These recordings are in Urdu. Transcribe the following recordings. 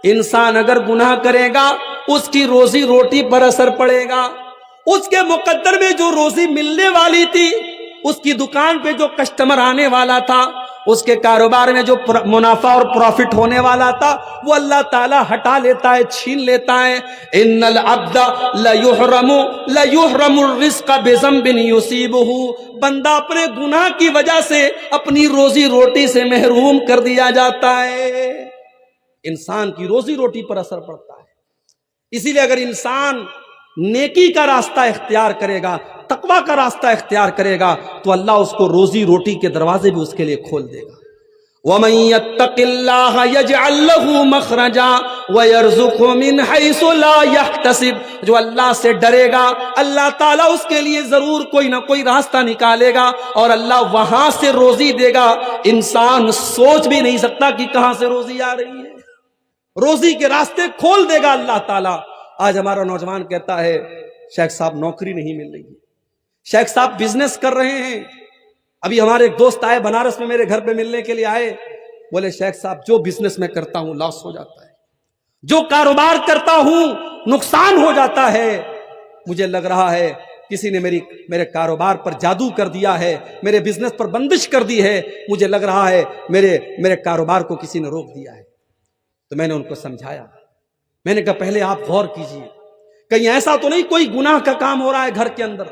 انسان اگر گناہ کرے گا اس کی روزی روٹی پر اثر پڑے گا، اس کے مقدر میں جو روزی ملنے والی تھی، اس کی دکان پہ جو کسٹمر آنے والا تھا، اس کے کاروبار میں جو منافع اور پروفٹ ہونے والا تھا، وہ اللہ تعالیٰ ہٹا لیتا ہے، چھین لیتا ہے۔ ان العبد لیحرم الرزق بذنب یصیبہ، بندہ اپنے گناہ کی وجہ سے اپنی روزی روٹی سے محروم کر دیا جاتا ہے۔ انسان کی روزی روٹی پر اثر پڑتا ہے۔ اسی لیے اگر انسان نیکی کا راستہ اختیار کرے گا، تقوی کا راستہ اختیار کرے گا، تو اللہ اس کو روزی روٹی کے دروازے بھی اس کے لیے کھول دے گا۔ وَمَن يَتَّقِ اللَّهَ يَجْعَل لَّهُ مَخْرَجًا وَيَرْزُقْهُ مِنْ حَيْثُ لَا يَحْتَسِبُ، جو اللہ سے ڈرے گا اللہ تعالیٰ اس کے لیے ضرور کوئی نہ کوئی راستہ نکالے گا، اور اللہ وہاں سے روزی دے گا، انسان سوچ بھی نہیں سکتا کہ کہاں سے روزی آ رہی ہے۔ روزی کے راستے کھول دے گا اللہ تعالیٰ۔ آج ہمارا نوجوان کہتا ہے شیخ صاحب نوکری نہیں مل رہی ہے، شیخ صاحب بزنس کر رہے ہیں۔ ابھی ہمارے ایک دوست آئے بنارس میں، میرے گھر پہ ملنے کے لیے آئے، بولے شیخ صاحب جو بزنس میں کرتا ہوں لاس ہو جاتا ہے، جو کاروبار کرتا ہوں نقصان ہو جاتا ہے، مجھے لگ رہا ہے کسی نے میرے کاروبار پر جادو کر دیا ہے، میرے بزنس پر بندش کر دی ہے، مجھے لگ رہا ہے میرے کاروبار کو کسی نے روک دیا ہے۔ تو میں نے ان کو سمجھایا، میں نے کہا پہلے آپ غور کیجئے، کہیں ایسا تو نہیں کوئی گناہ کا کام ہو رہا ہے گھر کے اندر،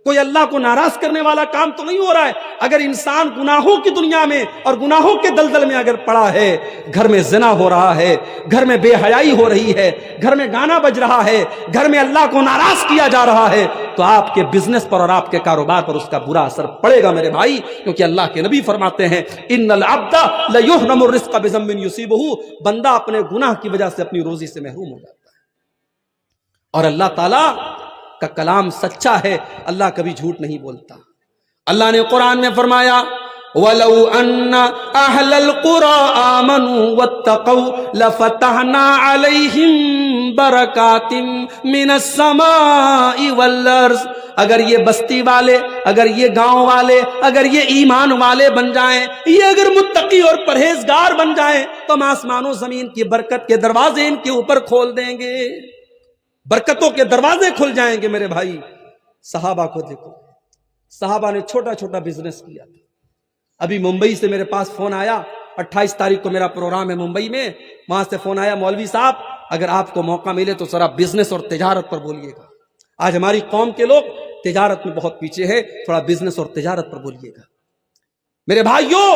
کوئی اللہ کو ناراض کرنے والا کام تو نہیں ہو رہا ہے؟ اگر انسان گناہوں کی دنیا میں اور گناہوں کے دلدل میں اگر پڑا ہے، گھر میں زنا ہو رہا ہے، گھر میں بے حیائی ہو رہی ہے، گھر میں گانا بج رہا ہے، گھر میں اللہ کو ناراض کیا جا رہا ہے، تو آپ کے بزنس پر اور آپ کے کاروبار پر اس کا برا اثر پڑے گا میرے بھائی، کیونکہ اللہ کے نبی فرماتے ہیں ان العبد لیحرم الرزق بذنب یصیبہ، بندہ اپنے گناہ کی وجہ سے اپنی روزی سے محروم ہو جاتا ہے۔ اور اللہ تعالیٰ کا کلام سچا ہے، اللہ کبھی جھوٹ نہیں بولتا۔ اللہ نے قرآن میں فرمایا وَلَوْ أَنَّ أَهْلَ الْقُرَىٰ آمَنُوا وَاتَّقَوْا لَفَتَحْنَا عَلَيْهِمْ بَرَكَاتٍ مِّنَ السَّمَاءِ وَالْأَرْضِ، اگر یہ بستی والے، اگر یہ گاؤں والے، اگر یہ ایمان والے بن جائیں، یہ اگر متقی اور پرہیزگار بن جائیں، تو ہم آسمان و زمین کی برکت کے دروازے ان کے اوپر کھول دیں گے، برکتوں کے دروازے کھل جائیں گے میرے بھائی۔ صحابہ کو دیکھو، صحابہ نے چھوٹا چھوٹا بزنس کیا تھا۔ ابھی ممبئی سے میرے پاس فون آیا، 28 تاریخ کو میرا پروگرام ہے ممبئی میں، وہاں سے فون آیا مولوی صاحب اگر آپ کو موقع ملے تو ذرا بزنس اور تجارت پر بولیے گا۔ آج ہماری قوم کے لوگ تجارت میں بہت پیچھے ہے، تھوڑا بزنس اور تجارت پر بولیے گا۔ میرے بھائیوں،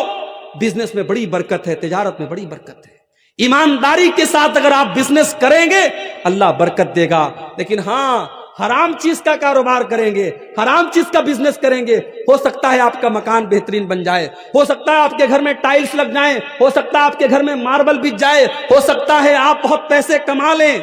بزنس میں بڑی برکت ہے، تجارت میں بڑی برکت ہے۔ ایمانداری کے ساتھ اگر آپ بزنس کریں گے اللہ برکت دے گا، لیکن ہاں حرام چیز کا کاروبار کریں گے، حرام چیز کا بزنس کریں گے، ہو سکتا ہے آپ کا مکان بہترین بن جائے، ہو سکتا ہے آپ کے گھر میں ٹائلز لگ جائیں، ہو سکتا ہے آپ کے گھر میں ماربل بچ جائے، ہو سکتا ہے آپ بہت پیسے کما لیں،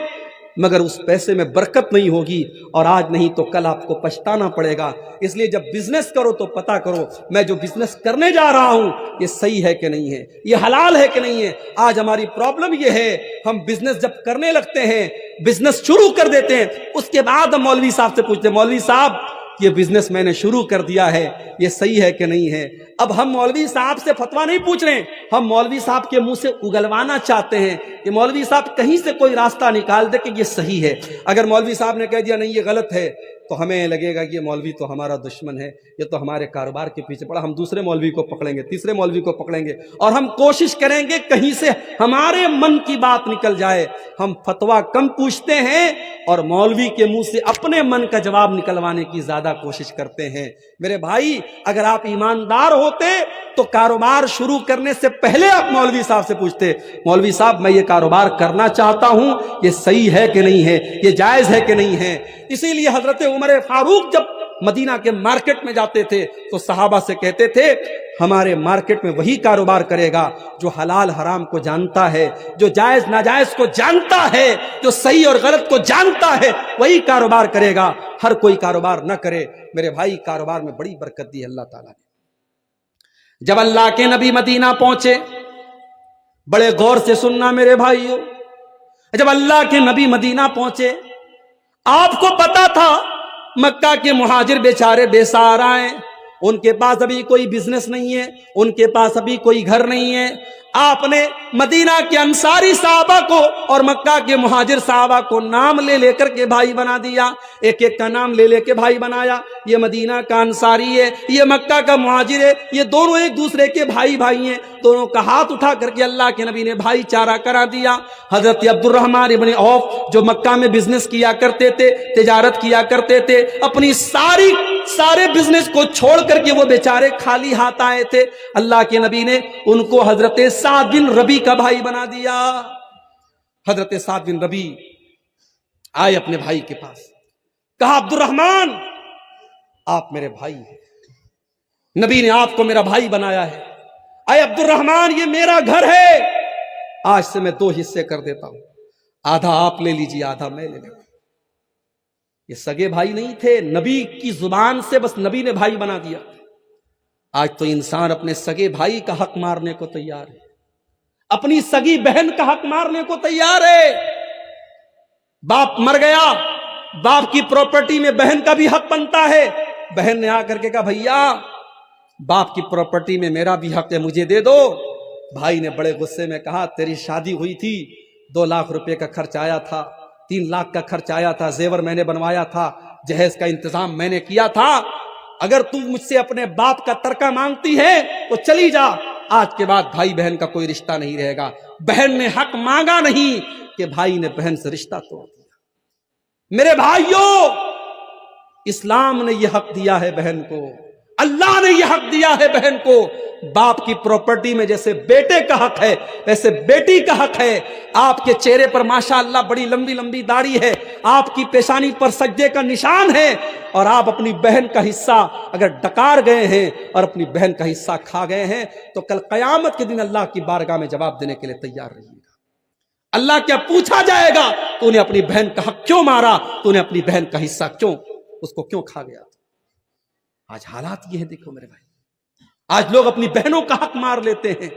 مگر اس پیسے میں برکت نہیں ہوگی، اور آج نہیں تو کل آپ کو پچھتانا پڑے گا۔ اس لیے جب بزنس کرو تو پتا کرو میں جو بزنس کرنے جا رہا ہوں یہ صحیح ہے کہ نہیں ہے، یہ حلال ہے کہ نہیں ہے۔ آج ہماری پرابلم یہ ہے، ہم بزنس جب کرنے لگتے ہیں، بزنس شروع کر دیتے ہیں، اس کے بعد ہم مولوی صاحب سے پوچھتے ہیں مولوی صاحب یہ بزنس میں نے شروع کر دیا ہے، یہ صحیح ہے کہ نہیں ہے۔ اب ہم مولوی صاحب سے فتویٰ نہیں پوچھ رہے ہیں، ہم مولوی صاحب کے منہ سے اگلوانا چاہتے ہیں کہ مولوی صاحب کہیں سے کوئی راستہ نکال دے کہ یہ صحیح ہے۔ اگر مولوی صاحب نے کہہ دیا نہیں یہ غلط ہے تو ہمیں لگے گا کہ یہ مولوی تو ہمارا دشمن ہے، یہ تو ہمارے کاروبار کے پیچھے پڑا، ہم دوسرے مولوی کو پکڑیں گے، تیسرے مولوی کو پکڑیں گے، اور ہم کوشش کریں گے کہیں سے ہمارے من کی بات نکل جائے۔ ہم فتویٰ کم پوچھتے ہیں اور مولوی کے منہ سے اپنے من کا جواب نکلوانے کی زیادہ کوشش کرتے ہیں۔ میرے بھائی اگر آپ ایماندار ہوتے تو کاروبار شروع کرنے سے پہلے آپ مولوی صاحب سے پوچھتے مولوی صاحب میں یہ کاروبار کرنا چاہتا ہوں، یہ صحیح ہے کہ نہیں ہے، یہ جائز ہے کہ نہیں ہے۔ اسی لیے حضرت عمر فاروق جب مدینہ کے مارکیٹ میں جاتے تھے تو صحابہ سے کہتے تھے ہمارے مارکیٹ میں وہی کاروبار کرے گا جو حلال حرام کو جانتا ہے، جو جائز ناجائز کو جانتا ہے، جو صحیح اور غلط کو جانتا ہے، وہی کاروبار کرے گا، ہر کوئی کاروبار نہ کرے۔ میرے بھائی کاروبار میں بڑی برکت دی اللہ تعالیٰ نے۔ جب اللہ کے نبی مدینہ پہنچے، بڑے غور سے سننا میرے بھائیوں، جب اللہ کے نبی مدینہ پہنچے آپ کو پتا تھا مکہ کے مہاجر بیچارے بے سہارا ہیں، ان کے پاس ابھی کوئی بزنس نہیں ہے، ان کے پاس ابھی کوئی گھر نہیں ہے۔ آپ نے مدینہ کے انصاری صحابہ کو اور مکہ کے مہاجر صحابہ کو نام لے لے کر کے بھائی بنا دیا، ایک ایک کا نام لے لے کے بھائی بنایا۔ یہ مدینہ کا انصاری ہے، یہ مکہ کا مہاجر ہے، یہ دونوں ایک دوسرے کے بھائی بھائی ہیں، دونوں کا ہاتھ اٹھا کر کے اللہ کے نبی نے بھائی چارہ کرا دیا۔ حضرت عبد الرحمن ابن عوف جو مکہ میں بزنس کیا کرتے تھے، تجارت کیا کرتے تھے، اپنی سارے بزنس کو چھوڑ کر کے وہ بیچارے خالی ہاتھ آئے تھے، اللہ کے نبی نے ان کو حضرت سعد بن ربی کا بھائی بنا دیا۔ حضرت سعد بن ربی آئے اپنے بھائی کے پاس، کہا عبد الرحمن آپ میرے بھائی ہیں، نبی نے آپ کو میرا بھائی بنایا ہے۔ اے عبد الرحمن یہ میرا گھر ہے، آج سے میں 2 حصے کر دیتا ہوں، آدھا آپ لے لیجیے آدھا میں لے لوں۔ یہ سگے بھائی نہیں تھے، نبی کی زبان سے بس نبی نے بھائی بنا دیا۔ آج تو انسان اپنے سگے بھائی کا حق مارنے کو تیار ہے، اپنی سگی بہن کا حق مارنے کو تیار ہے۔ باپ مر گیا، باپ کی پراپرٹی میں بہن کا بھی حق بنتا ہے۔ بہن نے آ کر کے کہا بھیا باپ کی پراپرٹی میں میرا بھی حق ہے، مجھے دے دو۔ بھائی نے بڑے غصے میں کہا تیری شادی ہوئی تھی، 2 لاکھ روپے کا خرچ آیا تھا، 3 لاکھ کا خرچ آیا تھا، زیور میں نے بنوایا تھا، جہیز کا انتظام میں نے کیا تھا، اگر تو مجھ سے اپنے باپ کا ترکہ مانگتی ہے تو چلی جا، آج کے بعد بھائی بہن کا کوئی رشتہ نہیں رہے گا۔ بہن نے حق مانگا نہیں کہ بھائی نے بہن سے رشتہ توڑ دیا۔ میرے بھائیوں، اسلام نے یہ حق دیا ہے بہن کو، اللہ نے یہ حق دیا ہے بہن کو۔ باپ کی پراپرٹی میں جیسے بیٹے کا حق ہے ویسے بیٹی کا حق ہے۔ آپ کے چہرے پر ماشاءاللہ بڑی لمبی لمبی داڑھی ہے، آپ کی پیشانی پر سجدے کا نشان ہے، اور آپ اپنی بہن کا حصہ اگر ڈکار گئے ہیں اور اپنی بہن کا حصہ کھا گئے ہیں تو کل قیامت کے دن اللہ کی بارگاہ میں جواب دینے کے لیے تیار رہیے گا۔ اللہ کیا پوچھا جائے گا تو نے اپنی بہن کا حق کیوں مارا، تو نے اپنی بہن کا حصہ اس کو کیوں کھا گیا۔ آج حالات یہ ہے، دیکھو میرے بھائی، آج لوگ اپنی بہنوں کا حق مار لیتے ہیں۔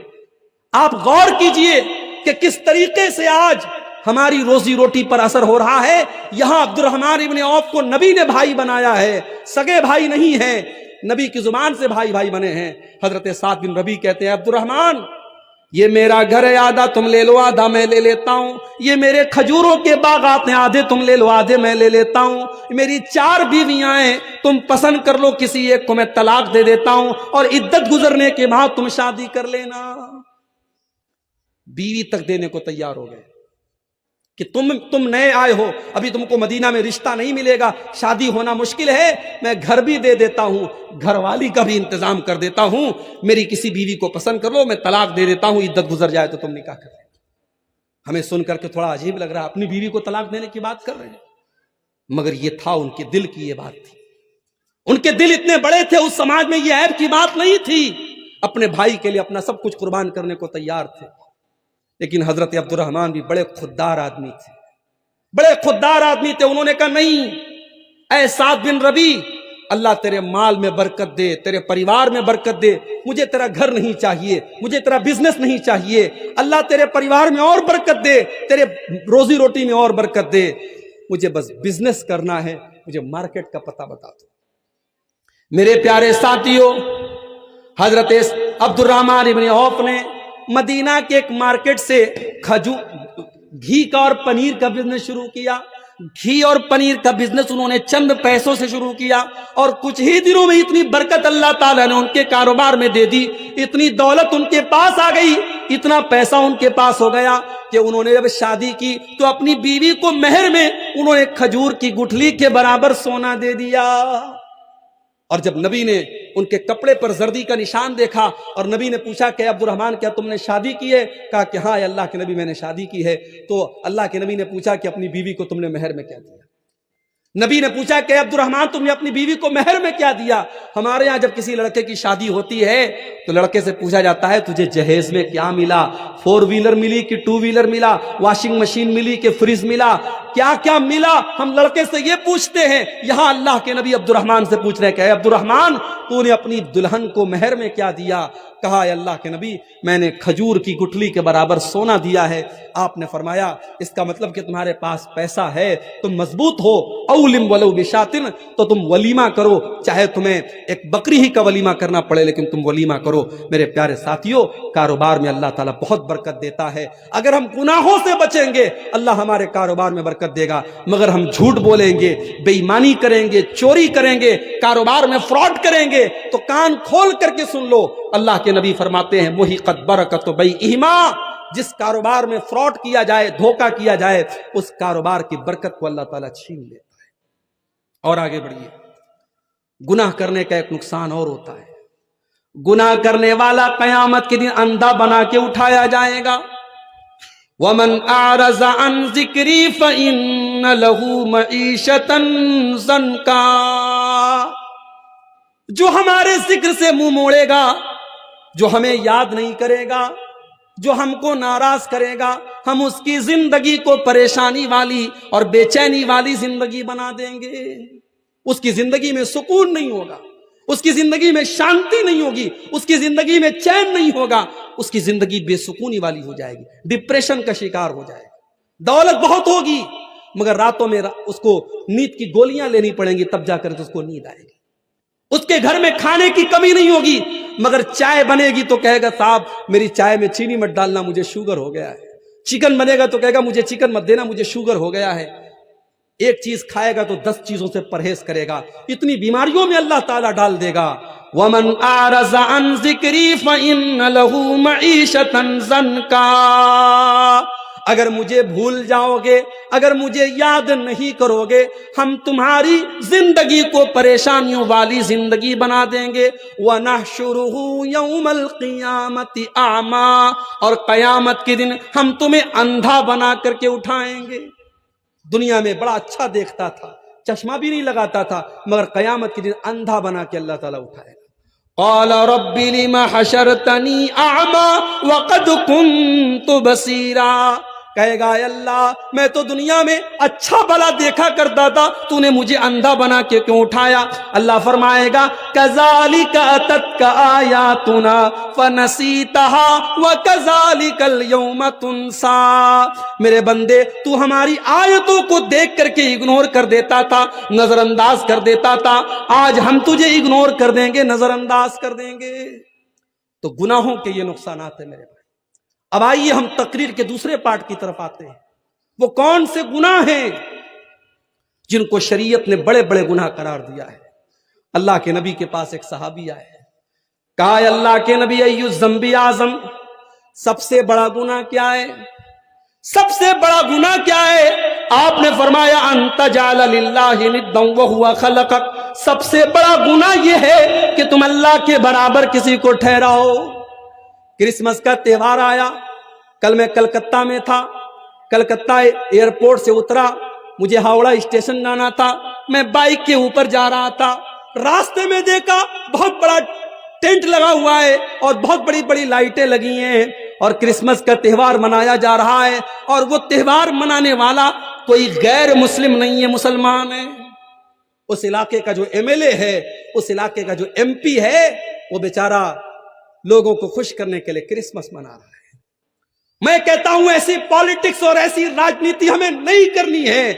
آپ غور کیجئے کہ کس طریقے سے آج ہماری روزی روٹی پر اثر ہو رہا ہے۔ یہاں عبد الرحمن ابن عوف کو نبی نے بھائی بنایا ہے، سگے بھائی نہیں ہیں، نبی کی زبان سے بھائی بھائی بنے ہیں۔ حضرت سعد بن ربی کہتے ہیں عبد الرحمن یہ میرا گھر ہے، آدھا تم لے لو آدھا میں لے لیتا ہوں، یہ میرے کھجوروں کے باغات ہیں، آدھے تم لے لو آدھے میں لے لیتا ہوں، میری 4 بیویاں ہیں، تم پسند کر لو کسی ایک کو میں طلاق دے دیتا ہوں، اور عدت گزرنے کے بعد تم شادی کر لینا۔ بیوی تک دینے کو تیار ہو گئے کہ تم نئے آئے ہو، ابھی تم کو مدینہ میں رشتہ نہیں ملے گا، شادی ہونا مشکل ہے، میں گھر بھی دے دیتا ہوں، گھر والی کا بھی انتظام کر دیتا ہوں، میری کسی بیوی کو پسند کر لو، میں طلاق دے دیتا ہوں، عدت گزر جائے تو تم نکاح کر لیں۔ ہمیں سن کر کے تھوڑا عجیب لگ رہا ہے، اپنی بیوی کو طلاق دینے کی بات کر رہے ہیں، مگر یہ تھا ان کے دل کی یہ بات تھی، ان کے دل اتنے بڑے تھے، اس سماج میں یہ عیب کی بات نہیں تھی، اپنے بھائی کے لیے اپنا سب کچھ قربان کرنے کو تیار تھے۔ لیکن حضرت عبد الرحمن بھی بڑے خوددار آدمی تھے، بڑے خوددار آدمی تھے، انہوں نے کہا نہیں اے سعد بن ربی، اللہ تیرے مال میں برکت دے، تیرے پریوار میں برکت دے، مجھے تیرا گھر نہیں چاہیے، مجھے تیرا بزنس نہیں چاہیے، اللہ تیرے پریوار میں اور برکت دے، تیرے روزی روٹی میں اور برکت دے، مجھے بس بزنس کرنا ہے، مجھے مارکیٹ کا پتہ بتا دو۔ میرے پیارے ساتھیوں، حضرت عبد الرحمن ابن عوف نے مدینہ کے ایک مارکیٹ سے گھی کا اور پنیر کا بزنس شروع کیا۔ گھی اور پنیر کا بزنس انہوں نے چند پیسوں سے شروع کیا، اور کچھ ہی دنوں میں اتنی برکت اللہ تعالیٰ نے ان کے کاروبار میں دے دی، اتنی دولت ان کے پاس آ گئی، اتنا پیسہ ان کے پاس ہو گیا کہ انہوں نے جب شادی کی تو اپنی بیوی کو مہر میں انہوں نے کھجور کی گٹھلی کے برابر سونا دے دیا۔ اور جب نبی نے ان کے کپڑے پر زردی کا نشان دیکھا اور نبی نے پوچھا کہ عبد الرحمن کیا تم نے شادی کی ہے؟ کہا کہ ہاں اللہ کے نبی میں نے شادی کی ہے۔ تو اللہ کے نبی نے پوچھا کہ اپنی بیوی کو تم نے مہر میں کیا دیا؟ نبی نے پوچھا کہ عبد الرحمن تم نے اپنی بیوی کو مہر میں کیا دیا؟ ہمارے ہاں جب کسی لڑکے کی شادی ہوتی ہے تو لڑکے سے پوچھا جاتا ہے تجھے جہیز میں کیا ملا، 4 ویلر ملی کہ 2 ویلر ملا، واشنگ مشین ملی کہ فریج ملا، کیا کیا ملا، ہم لڑکے سے یہ پوچھتے ہیں۔ یہاں اللہ کے نبی عبد الرحمن سے پوچھ رہے کہ اے عبد الرحمن تو نے اپنی دلہن کو مہر میں کیا دیا؟ کہا اے اللہ کے نبی میں نے کھجور کی گٹھلی کے برابر سونا دیا ہے۔ آپ نے فرمایا اس کا مطلب کہ تمہارے پاس پیسہ ہے، تم مضبوط ہو، اولم ولو بشاتن, تو تم ولیمہ کرو, چاہے تمہیں ایک بکری ہی کا ولیمہ کرنا پڑے لیکن تم ولیمہ کرو. میرے پیارے ساتھیوں, کاروبار میں اللہ تعالیٰ بہت برکت دیتا ہے. اگر ہم گناہوں سے بچیں گے اللہ ہمارے کاروبار میں برکت دے گا, مگر ہم جھوٹ بولیں گے, بے ایمانی کریں گے, چوری کریں گے, کاروبار میں فراڈ کریں گے, تو کان کھول کر کے سن لو, اللہ کے نبی فرماتے ہیں محقت برکت بیعہما, جس کاروبار میں فراڈ کیا جائے, دھوکہ کیا جائے, اس کاروبار کی برکت کو اللہ تعالیٰ چھین لیتا ہے. اور آگے بڑھیے, گناہ کرنے کا ایک نقصان اور ہوتا ہے. گناہ کرنے والا قیامت کے دن اندھا بنا کے اٹھایا جائے گا. وَمَنْ أَعْرَضَ عَنْ ذِكْرِي فَإِنَّ لَهُ مَعِيشَةً ضَنْكًا, جو ہمارے ذکر سے منہ موڑے گا, جو ہمیں یاد نہیں کرے گا, جو ہم کو ناراض کرے گا, ہم اس کی زندگی کو پریشانی والی اور بے چینی والی زندگی بنا دیں گے. اس کی زندگی میں سکون نہیں ہوگا, اس کی زندگی میں شانتی نہیں ہوگی, اس کی زندگی میں چین نہیں ہوگا, اس کی زندگی بے سکونی والی ہو جائے گی, ڈپریشن کا شکار ہو جائے گا. دولت بہت ہوگی مگر راتوں میں اس کو نیند کی گولیاں لینی پڑیں گی, تب جا کر اس کو نیند آئے گی. اس کے گھر میں کھانے کی کمی نہیں ہوگی مگر چائے بنے گی تو کہے گا صاحب میری چائے میں چینی مت ڈالنا, مجھے شوگر ہو گیا ہے. چکن بنے گا تو کہے گا مجھے چکن مت دینا, مجھے شوگر ہو گیا ہے. ایک چیز کھائے گا تو 10 چیزوں سے پرہیز کرے گا. اتنی بیماریوں میں اللہ تعالیٰ ڈال دے گا. وَمَنْ أَعْرَضَ عَنْ ذِكْرِي فَإِنَّ لَهُ مَعِيشَةً ضَنْكًا, اگر مجھے بھول جاؤ گے, اگر مجھے یاد نہیں کرو گے, ہم تمہاری زندگی کو پریشانیوں والی زندگی بنا دیں گے. وَنَحْشُرُهُ يَوْمَ الْقِيَامَةِ أَعْمَى, اور قیامت کے دن ہم تمہیں اندھا بنا کر کے اٹھائیں گے. دنیا میں بڑا اچھا دیکھتا تھا, چشمہ بھی نہیں لگاتا تھا, مگر قیامت کے دن اندھا بنا کے اللہ تعالیٰ اٹھائے گا. قال رب لم حشرتنی اعمی وقد كنت بصیرا, کہے گا اے اللہ میں تو دنیا میں اچھا بھلا دیکھا کرتا تھا, تو نے مجھے اندھا بنا کے کیوں اٹھایا؟ اللہ فرمائے گا کذالک اتتک آیاتنا فنسیتها وکذالک اليوم تنسی, میرے بندے تو ہماری آیتوں کو دیکھ کر کے اگنور کر دیتا تھا, نظر انداز کر دیتا تھا, آج ہم تجھے اگنور کر دیں گے, نظر انداز کر دیں گے. تو گناہوں کے یہ نقصانات ہیں میرے بھائی. اب آئیے ہم تقریر کے دوسرے پارٹ کی طرف آتے ہیں. وہ کون سے گناہ ہیں جن کو شریعت نے بڑے بڑے گناہ قرار دیا ہے؟ اللہ کے نبی کے پاس ایک صحابی آئے, کہا اللہ کے نبی ای الذنب اعظم, سب سے بڑا گناہ کیا ہے؟ سب سے بڑا گناہ کیا ہے؟ آپ نے فرمایا ان تجعل للہ ندا وہو خلقک, سب سے بڑا گناہ یہ ہے کہ تم اللہ کے برابر کسی کو ٹھہراؤ. کرسمس کا تہوار آیا, کل میں کلکتہ میں تھا, کلکتہ ایئرپورٹ سے اترا, مجھے ہاوڑا اسٹیشن جانا تھا, میں بائک کے اوپر جا رہا تھا, راستے میں دیکھا بہت بڑا ٹینٹ لگا ہوا ہے اور بہت بڑی بڑی لائٹیں لگی ہیں اور کرسمس کا تہوار منایا جا رہا ہے, اور وہ تہوار منانے والا کوئی غیر مسلم نہیں ہے, مسلمان ہے. اس علاقے کا جو MLA ہے, اس علاقے کا جو MP ہے, وہ بیچارہ لوگوں کو خوش کرنے کے لیے کرسمس منا رہا ہے. میں کہتا ہوں ایسی پالیٹکس اور ایسی راجنیتی ہمیں نہیں کرنی ہے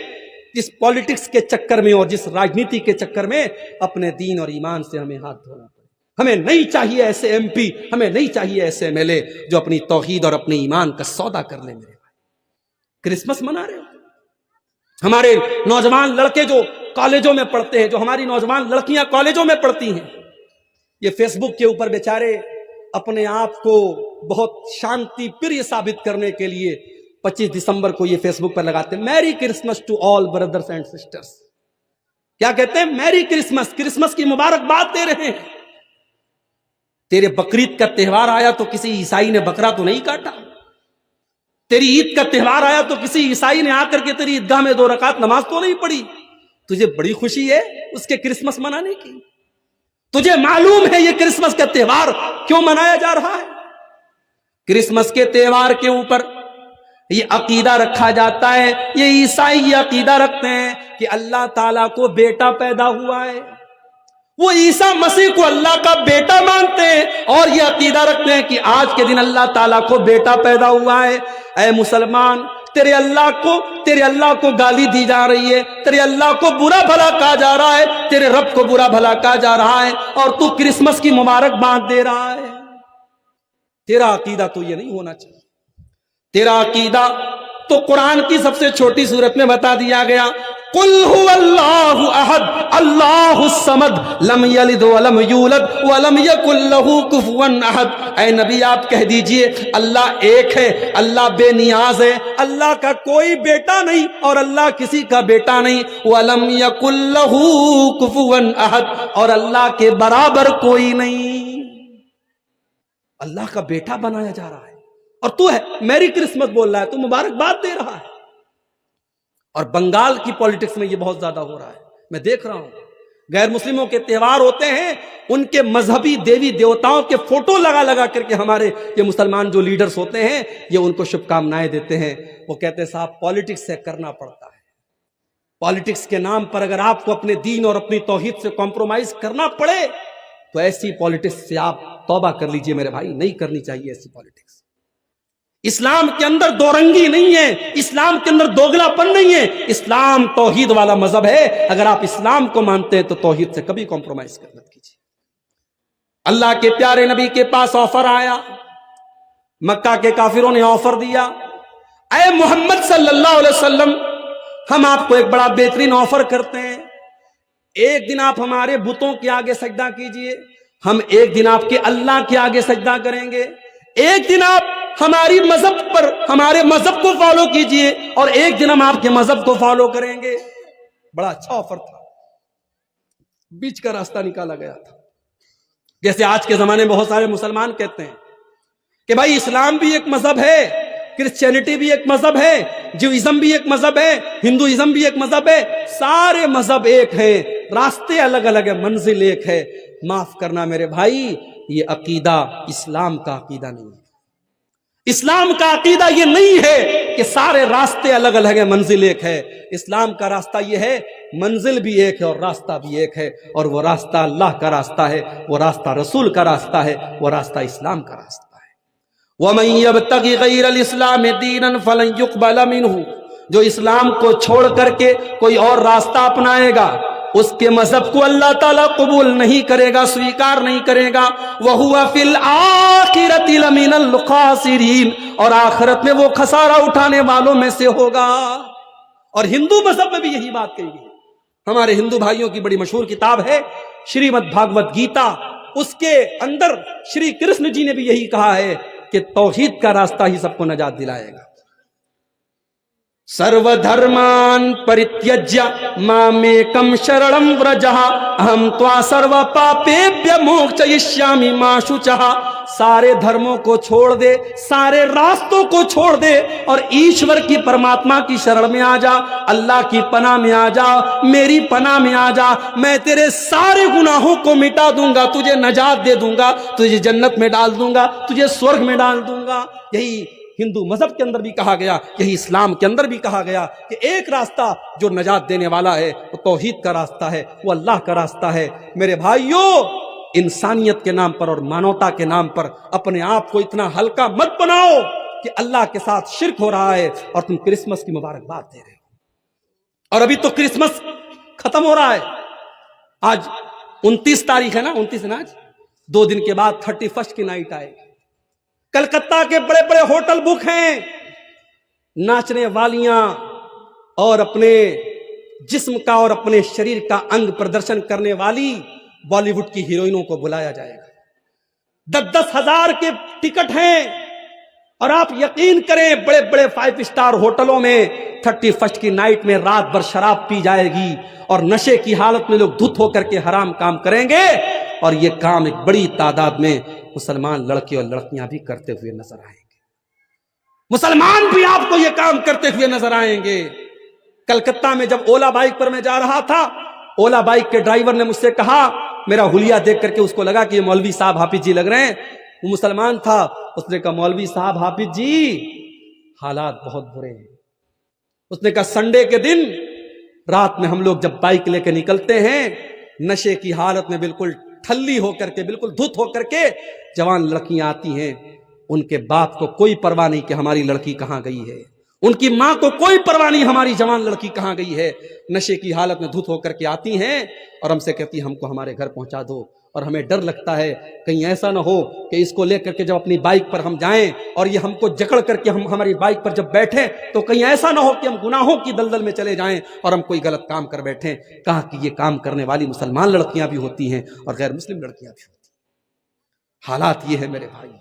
جس پالیٹکس کے چکر میں اور جس راجنیتی کے چکر میں اپنے دین اور ایمان سے ہمیں ہاتھ دھونا پڑے. ہمیں نہیں چاہیے ایسے MP, ہمیں نہیں چاہیے ایسے MLA جو اپنی توحید اور اپنے ایمان کا سودا کر لیں. میرے بھائی کرسمس منا رہے ہو. ہمارے نوجوان لڑکے جو کالجوں میں پڑھتے ہیں, جو ہماری نوجوان لڑکیاں کالجوں میں پڑھتی ہیں, یہ فیس بک کے اوپر بیچارے اپنے آپ کو بہت شانتی پریہ ثابت کرنے کے لیے 25 دسمبر کو یہ فیس بک پر لگاتے ہیں merry Christmas to all brothers and sisters. کیا کہتے ہیں؟ میری کرسمس, کرسمس کی مبارکباد دے رہے ہیں. تیرے بقرعید کا تہوار آیا تو کسی عیسائی نے بکرا تو نہیں کاٹا, تیری عید کا تہوار آیا تو کسی عیسائی نے آ کر کے تیری عیدگاہ میں 2 رکعت نماز تو نہیں پڑھی. تجھے بڑی خوشی ہے اس کے کرسمس منانے کی. تجھے معلوم ہے یہ کرسمس کا تہوار کیوں منایا جا رہا ہے؟ کرسمس کے تہوار کے اوپر یہ عقیدہ رکھا جاتا ہے, یہ عیسائی یہ عقیدہ رکھتے ہیں کہ اللہ تعالیٰ کو بیٹا پیدا ہوا ہے. وہ عیسیٰ مسیح کو اللہ کا بیٹا مانتے ہیں اور یہ عقیدہ رکھتے ہیں کہ آج کے دن اللہ تعالیٰ کو بیٹا پیدا ہوا ہے. اے مسلمان, تیرے اللہ کو گالی دی جا رہی ہے، تیرے اللہ کو برا بھلا کہا جا رہا ہے، تیرے رب کو برا بھلا کہا جا رہا ہے، اور تو کرسمس کی مبارکباد دے رہا ہے۔ تیرا عقیدہ تو یہ نہیں ہونا چاہیے۔ تیرا عقیدہ تو قرآن کی سب سے چھوٹی سورت میں بتا دیا گیا، قل هو اللہ احد اللہ الصمد لم یلد ولم یولد ولم یکن له کفوا احد۔ اے نبی آپ کہہ دیجئے اللہ ایک ہے، اللہ بے نیاز ہے، اللہ کا کوئی بیٹا نہیں اور اللہ کسی کا بیٹا نہیں، ولم یکن له کفوا احد، اور اللہ کے برابر کوئی نہیں۔ اللہ کا بیٹا بنایا جا رہا ہے اور تو ہے میری کرسمس بول رہا ہے، تو مبارکباد دے رہا ہے۔ اور بنگال کی پولیٹکس میں یہ بہت زیادہ ہو رہا ہے، میں دیکھ رہا ہوں۔ غیر مسلموں کے تہوار ہوتے ہیں، ان کے مذہبی دیوی دیوتاؤں کے فوٹو لگا کر کے ہمارے یہ مسلمان جو لیڈرز ہوتے ہیں یہ ان کو شبھ کامنائیں دیتے ہیں۔ وہ کہتے ہیں صاحب پولیٹکس سے کرنا پڑتا ہے، پولیٹکس کے نام پر اگر آپ کو اپنے دین اور اپنی توحید سے کمپرومائز کرنا پڑے تو ایسی پولیٹکس سے آپ توبہ کر لیجئے میرے بھائی، نہیں کرنی چاہیے ایسی پولیٹکس۔ اسلام کے اندر دو رنگی نہیں ہے، اسلام کے اندر دوگلا پن نہیں ہے، اسلام توحید والا مذہب ہے۔ اگر آپ اسلام کو مانتے ہیں تو توحید سے کبھی کمپرومائز مت کیجیے۔ اللہ کے پیارے نبی کے پاس آفر آیا، مکہ کے کافروں نے آفر دیا، اے محمد صلی اللہ علیہ وسلم ہم آپ کو ایک بڑا بہترین آفر کرتے ہیں، ایک دن آپ ہمارے بتوں کے آگے سجدہ کیجئے، ہم ایک دن آپ کے اللہ کے آگے سجدہ کریں گے، ایک دن آپ ہماری مذہب پر ہمارے مذہب کو فالو کیجئے اور ایک دن ہم آپ کے مذہب کو فالو کریں گے۔ بڑا اچھا آفر تھا، بیچ کا راستہ نکالا گیا تھا۔ جیسے آج کے زمانے میں بہت سارے مسلمان کہتے ہیں کہ بھائی اسلام بھی ایک مذہب ہے، کرسچینٹی بھی ایک مذہب ہے، جیوازم بھی ایک مذہب ہے، ہندوازم بھی ایک مذہب ہے، سارے مذہب ایک ہیں، راستے الگ الگ ہیں، منزل ایک ہے۔ معاف کرنا میرے بھائی، یہ عقیدہ اسلام کا عقیدہ نہیں ہے۔ اسلام کا عقیدہ یہ نہیں ہے کہ سارے راستے الگ الگ ہیں، منزل ایک ہے۔ اسلام کا راستہ یہ ہے منزل بھی ایک ہے اور راستہ بھی ایک ہے، اور وہ راستہ اللہ کا راستہ ہے، وہ راستہ رسول کا راستہ ہے، وہ راستہ اسلام کا راستہ ہے۔ وَمَن يَبْتَغِ غَيْرَ الْإِسْلَامِ دِينًا فَلَن يُقْبَلَ مِنْهُ، جو اسلام کو چھوڑ کر کے کوئی اور راستہ اپنائے گا اس کے مذہب کو اللہ تعالیٰ قبول نہیں کرے گا، سویکار نہیں کرے گا۔ وَهُوَ فِي الْآخِرَةِ لَمِنَ الْخَاسِرِينَ، اور آخرت میں وہ خسارہ اٹھانے والوں میں سے ہوگا۔ اور ہندو مذہب میں بھی یہی بات کہی گئی۔ ہمارے ہندو بھائیوں کی بڑی مشہور کتاب ہے شریمد بھاگوت گیتا، اس کے اندر شری کرشن جی نے بھی یہی کہا ہے کہ توحید کا راستہ ہی سب کو نجات دلائے گا۔ سرو دھرمان پریتیجیا مامیکم شرنم ورجہ اہم توا سرو پاپیبھیہ موکشیشامی ما شوچہ، سارے دھرموں کو چھوڑ دے، سارے راستوں کو چھوڑ دے اور ایشور کی پرماتما کی شرن میں آ جا، اللہ کی پناہ میں آ جا، میری پناہ میں آ جا، میں تیرے سارے گناہوں کو مٹا دوں گا، تجھے نجات دے دوں گا، تجھے جنت میں ڈال دوں گا، تجھے سورگ میں ڈال دوں گا۔ یہی ہندو مذہب کے اندر بھی کہا گیا، یہی اسلام کے اندر بھی کہا گیا کہ ایک راستہ جو نجات دینے والا ہے وہ توحید کا راستہ ہے، وہ اللہ کا راستہ ہے۔ میرے بھائیوں، انسانیت کے نام پر اور مانوتا کے نام پر اپنے آپ کو اتنا ہلکا مت بناؤ کہ اللہ کے ساتھ شرک ہو رہا ہے اور تم کرسمس کی مبارکباد دے رہے ہو۔ اور ابھی تو کرسمس ختم ہو رہا ہے، آج 29 تاریخ ہے نا، 29 ہے نا آج، 2 دن کے بعد 31 کی نائٹ آئے گی۔ کلکتہ کے بڑے بڑے ہوٹل بک ہیں، ناچنے والیاں اور اپنے جسم کا اور اپنے شریر کا انگ پردرشن کرنے والی بالی ووڈ کی ہیروئنوں کو بلایا جائے گا۔ 10-10 ہزار کے ٹکٹ ہیں، اور آپ یقین کریں بڑے بڑے 5 اسٹار ہوٹلوں میں 31 کی نائٹ میں رات بھر شراب پی جائے گی اور نشے کی حالت میں لوگ دھت ہو کر کے حرام کام کریں گے، اور یہ کام ایک بڑی تعداد میں مسلمان لڑکے اور لڑکیاں بھی کرتے ہوئے نظر آئیں گے۔ مسلمان بھی آپ کو یہ کام کرتے ہوئے نظر آئیں گے۔ کلکتہ میں جب اولا بائک پر میں جا رہا تھا، اولا بائک کے ڈرائیور نے مجھ سے کہا، میرا حلیہ دیکھ کر کے اس کو لگا کہ یہ مولوی صاحب حافظ جی لگ رہے ہیں، وہ مسلمان تھا، اس نے کہا مولوی صاحب حافظ جی حالات بہت برے ہیں۔ اس نے کہا سنڈے کے دن رات میں ہم لوگ جب بائک لے کے نکلتے ہیں، نشے کی حالت میں بالکل ٹھلی ہو کر کے، بالکل دھت ہو کر کے جوان لڑکیاں آتی ہیں، ان کے باپ کو کوئی پرواہ نہیں کہ ہماری لڑکی کہاں گئی ہے، ان کی ماں کو کوئی پرواہ نہیں ہماری جوان لڑکی کہاں گئی ہے، نشے کی حالت میں دھت ہو کر کے آتی ہیں اور ہم سے کہتی ہیں ہم کو ہمارے گھر پہنچا دو، اور ہمیں ڈر لگتا ہے کہیں ایسا نہ ہو کہ اس کو لے کر کے جب اپنی بائک پر ہم جائیں اور یہ ہم کو جکڑ کر کے ہم ہماری بائک پر جب بیٹھیں تو کہیں ایسا نہ ہو کہ ہم گناہوں کی دلدل میں چلے جائیں اور ہم کوئی غلط کام کر بیٹھیں۔ کہا کہ یہ کام کرنے والی مسلمان لڑکیاں بھی ہوتی ہیں اور غیر مسلم لڑکیاں بھی ہوتی ہیں۔ حالات یہ ہے میرے بھائی،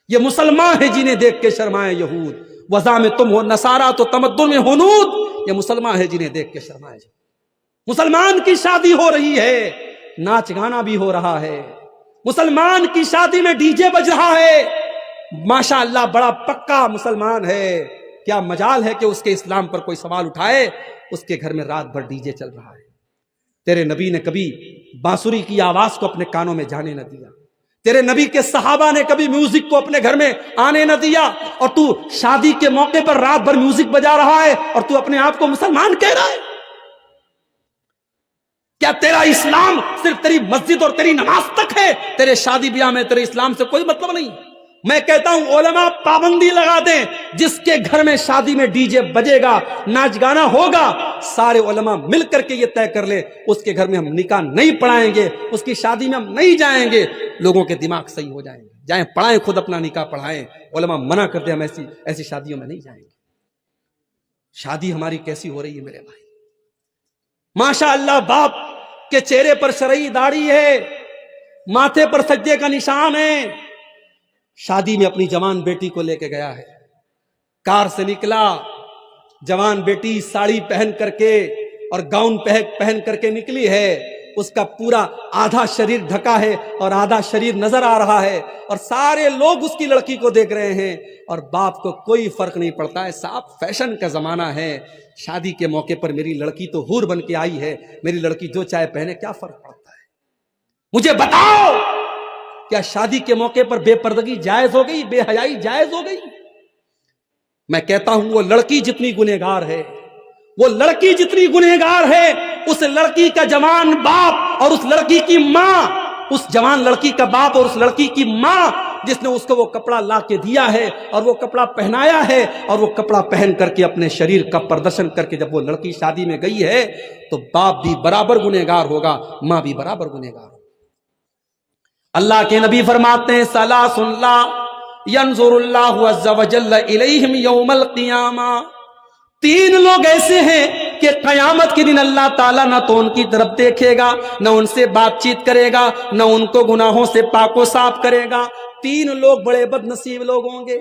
یہ مسلمان ہیں جنہیں دیکھ کے شرمائے یہود، وضع میں تم ہو نصارہ تو تمدن میں ہنود، یہ مسلمان ہے جنہیں دیکھ کے شرمائے یہود۔ مسلمان کی شادی ہو رہی ہے، ناچ گانا بھی ہو رہا ہے، مسلمان کی شادی میں ڈی جے بج رہا ہے، ماشاءاللہ بڑا پکا مسلمان ہے، کیا مجال ہے کہ اس کے اسلام پر کوئی سوال اٹھائے، اس کے گھر میں رات بھر ڈی جے چل رہا ہے۔ تیرے نبی نے کبھی بانسری کی آواز کو اپنے کانوں میں جانے نہ دیا، تیرے نبی کے صحابہ نے کبھی میوزک کو اپنے گھر میں آنے نہ دیا، اور تو شادی کے موقع پر رات بھر میوزک بجا رہا ہے اور تو اپنے آپ کو مسلمان کہہ رہا ہے۔ کیا تیرا اسلام صرف تیری مسجد اور تیری نماز تک ہے؟ تیرے شادی بیاہ میں تیرے اسلام سے کوئی مطلب نہیں۔ میں کہتا ہوں علماء پابندی لگا دیں، جس کے گھر میں شادی میں ڈی جے بجے گا، ناچ گانا ہوگا، سارے علماء مل کر کے یہ طے کر لے اس کے گھر میں ہم نکاح نہیں پڑھائیں گے، اس کی شادی میں ہم نہیں جائیں گے، لوگوں کے دماغ صحیح ہو جائیں گے، جائیں پڑھائیں، خود اپنا نکاح پڑھائیں، علماء منع کرتے ہم ایسی شادیوں میں نہیں جائیں گے۔ شادی ہماری کیسی ہو رہی ہے میرے بھائی؟ ماشاءاللہ باپ کے چہرے پر شرعی داڑھی ہے، ماتھے پر سجدے کا نشان ہے، شادی میں اپنی جوان بیٹی کو لے کے گیا ہے، کار سے نکلا، جوان بیٹی ساڑی پہن کر کے اور گاؤن پہن کر کے نکلی ہے، اس کا پورا آدھا شریر ڈھکا ہے اور آدھا شریر نظر آ رہا ہے، اور سارے لوگ اس کی لڑکی کو دیکھ رہے ہیں، اور باپ کو کوئی فرق نہیں پڑتا ہے۔ صاحب فیشن کا زمانہ ہے، شادی کے موقع پر میری لڑکی تو حور بن کے آئی ہے، میری لڑکی جو چاہے پہنے، کیا فرق پڑتا ہے؟ مجھے بتاؤ، کیا شادی کے موقع پر بے پردگی جائز ہو گئی، بے حیائی جائز ہو گئی؟ میں کہتا ہوں وہ لڑکی جتنی گنہگار ہے، وہ لڑکی جتنی گنہگار ہے، اس لڑکی کا جوان باپ اور اس لڑکی کی ماں، اس جوان لڑکی کا باپ اور اس لڑکی کی ماں جس نے اس کو وہ کپڑا لا کے دیا ہے اور وہ کپڑا پہنایا ہے، اور وہ کپڑا پہن کر کے اپنے شریر کا پردرشن کر کے جب وہ لڑکی شادی میں گئی ہے تو باپ بھی برابر گنہگار ہوگا، ماں بھی برابر گنہگار ہوگا۔ اللہ کے نبی فرماتے ہیں ثلاث لا ينظر اللہ عز وجل الیہم یوم القیامہ، تین لوگ ایسے ہیں کہ قیامت کے دن اللہ تعالیٰ نہ تو ان کی طرف دیکھے گا، نہ ان سے بات چیت کرے گا، نہ ان کو گناہوں سے پاک و صاف کرے گا۔ تین لوگ بڑے بد نصیب لوگ ہوں گے۔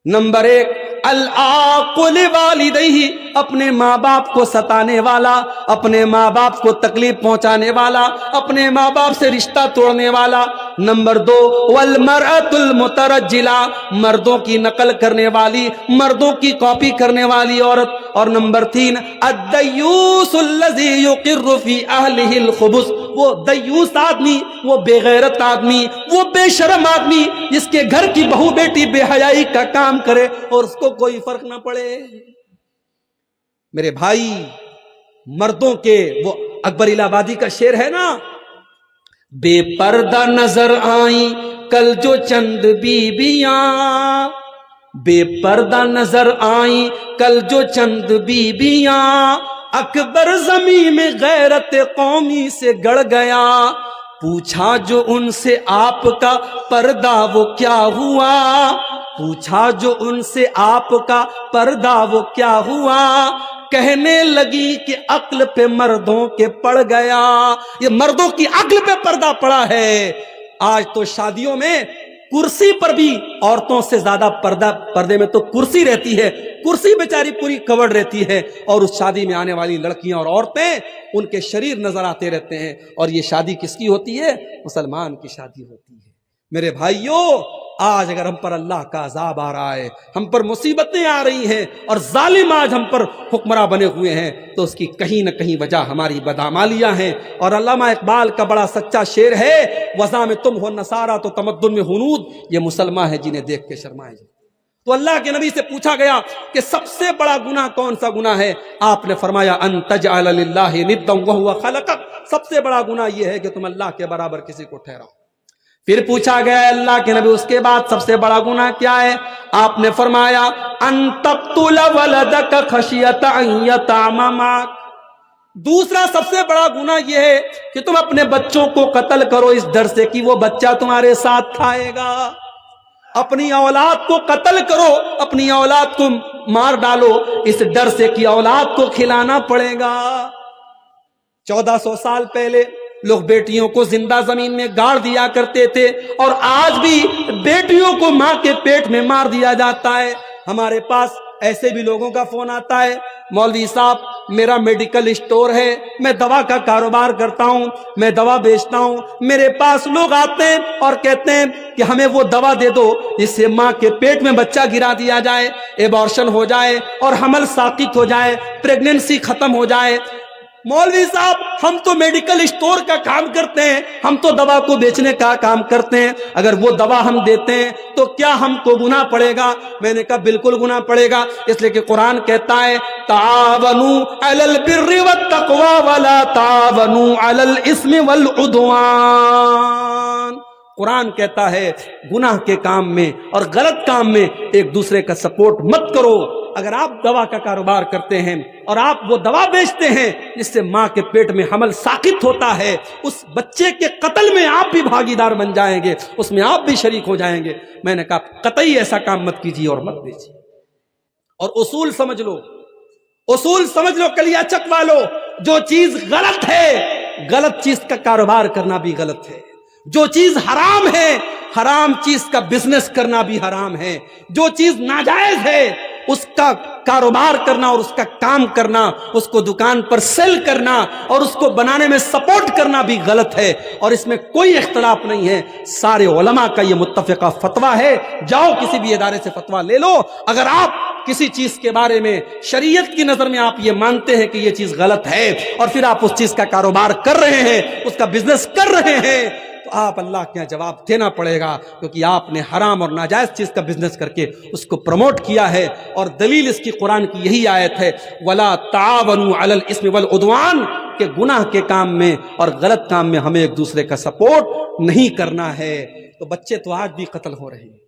نمبر ایک، العاق لوالدیہ، اپنے ماں باپ کو ستانے والا، اپنے ماں باپ کو تکلیف پہنچانے والا، اپنے ماں باپ سے رشتہ توڑنے والا۔ نمبر دو، والمرأۃ المترجلہ، مردوں کی نقل کرنے والی، مردوں کی کاپی کرنے والی عورت۔ اور نمبر تین، الدیوس الذی یقر فی اہلہ الخبث، وہ دیوس آدمی، وہ بے غیرت آدمی، وہ بے شرم آدمی جس کے گھر کی بہو بیٹی بے حیائی کا کام کرے اور اس کو کوئی فرق نہ پڑے۔ میرے بھائی، مردوں کے وہ اکبر الہ آبادی کا شعر ہے نا، بے پردہ نظر آئیں کل جو چند بیبیاں، بے پردہ نظر آئیں کل جو چند بیبیاں، اکبر زمین میں غیرت قومی سے گڑ گیا، پوچھا جو ان سے آپ کا پردہ وہ کیا ہوا، پوچھا جو ان سے آپ کا پردہ وہ کیا ہوا، کہنے لگی کہ عقل پہ مردوں کے پڑ گیا۔ یہ مردوں کی عقل پہ پردہ پڑا ہے۔ آج تو شادیوں میں کرسی پر بھی عورتوں سے زیادہ پردے میں تو کرسی رہتی ہے، کرسی بیچاری پوری کورڈ رہتی ہے، اور اس شادی میں آنے والی لڑکیاں اور عورتیں ان کے شریر نظر آتے رہتے ہیں۔ اور یہ شادی کس کی ہوتی ہے؟ مسلمان کی شادی ہوتی ہے۔ میرے بھائیوں، آج اگر ہم پر اللہ کا عذاب آ رہا ہے، ہم پر مصیبتیں آ رہی ہیں اور ظالم آج ہم پر حکمراں بنے ہوئے ہیں، تو اس کی کہیں نہ کہیں وجہ ہماری بدعمالیاں ہیں۔ اور علامہ اقبال کا بڑا سچا شعر ہے، وضع میں تم ہو نصارہ تو تمدن میں ہنود، یہ مسلمان ہے جنہیں دیکھ کے شرمائے جائے۔ تو اللہ کے نبی سے پوچھا گیا کہ سب سے بڑا گناہ کون سا گناہ ہے؟ آپ نے فرمایا ان تجعل للہ ندا وہو خلقک، سب سے بڑا گناہ یہ ہے کہ تم اللہ کے برابر کسی کو ٹھہراؤ۔ پھر پوچھا گیا اللہ کے نبی اس کے بعد سب سے بڑا گناہ کیا ہے؟ آپ نے فرمایا ان تقتل ولدک خشیۃ ان یطعم معک، دوسرا سب سے بڑا گناہ یہ ہے کہ تم اپنے بچوں کو قتل کرو اس ڈر سے کہ وہ بچہ تمہارے ساتھ کھائے گا۔ اپنی اولاد کو قتل کرو، اپنی اولاد کو مار ڈالو اس ڈر سے کہ اولاد کو کھلانا پڑے گا۔ 1400 سال پہلے لوگ بیٹیوں کو زندہ زمین میں گاڑ دیا کرتے تھے، اور آج بھی بیٹیوں کو ماں کے پیٹ میں مار دیا جاتا ہے۔ ہمارے پاس ایسے بھی لوگوں کا فون آتا ہے، مولوی صاحب میرا میڈیکل اسٹور ہے، میں دوا کا کاروبار کرتا ہوں، میں دوا بیچتا ہوں، میرے پاس لوگ آتے ہیں اور کہتے ہیں کہ ہمیں وہ دوا دے دو جس سے ماں کے پیٹ میں بچہ گرا دیا جائے، ایبارشن ہو جائے اور حمل ساقط ہو جائے، پریگننسی ختم ہو جائے۔ مولوی صاحب ہم تو میڈیکل اسٹور کا کام کرتے ہیں، ہم تو دوا کو بیچنے کا کام کرتے ہیں، اگر وہ دوا ہم دیتے ہیں تو کیا ہم کو گناہ پڑے گا؟ میں نے کہا بالکل گناہ پڑے گا، اس لیے کہ قرآن کہتا ہے تعاونوا علی البر والتقوی ولا تعاونوا علی الاثم والعدوان۔ قرآن کہتا ہے گناہ کے کام میں اور غلط کام میں ایک دوسرے کا سپورٹ مت کرو۔ اگر آپ دوا کا کاروبار کرتے ہیں اور آپ وہ دوا بیچتے ہیں جس سے ماں کے پیٹ میں حمل ساقط ہوتا ہے، اس بچے کے قتل میں آپ بھی بھاگیدار بن جائیں گے، اس میں آپ بھی شریک ہو جائیں گے۔ میں نے کہا قطعی ایسا کام مت کیجیے اور مت بیچیے۔ اور اصول سمجھ لو، اصول سمجھ لو کلیا چک والو، جو چیز غلط ہے، غلط چیز کا کاروبار کرنا بھی غلط ہے۔ جو چیز حرام ہے، حرام چیز کا بزنس کرنا بھی حرام ہے۔ جو چیز ناجائز ہے اس کا کاروبار کرنا اور اس کا کام کرنا، اس کو دکان پر سیل کرنا اور اس کو بنانے میں سپورٹ کرنا بھی غلط ہے، اور اس میں کوئی اختلاف نہیں ہے۔ سارے علماء کا یہ متفقہ فتویٰ ہے، جاؤ کسی بھی ادارے سے فتویٰ لے لو۔ اگر آپ کسی چیز کے بارے میں شریعت کی نظر میں آپ یہ مانتے ہیں کہ یہ چیز غلط ہے اور پھر آپ اس چیز کا کاروبار کر رہے ہیں، اس کا بزنس کر رہے ہیں، تو آپ اللہ کے یہاں جواب دینا پڑے گا، کیونکہ آپ نے حرام اور ناجائز چیز کا بزنس کر کے اس کو پروموٹ کیا ہے۔ اور دلیل اس کی قرآن کی یہی آیت ہے وَلَا تَعَاوَنُوا عَلَى الْإِثْمِ وَالْعُدْوَانِ، کہ گناہ کے کام میں اور غلط کام میں ہمیں ایک دوسرے کا سپورٹ نہیں کرنا ہے۔ تو بچے تو آج بھی قتل ہو رہے ہیں،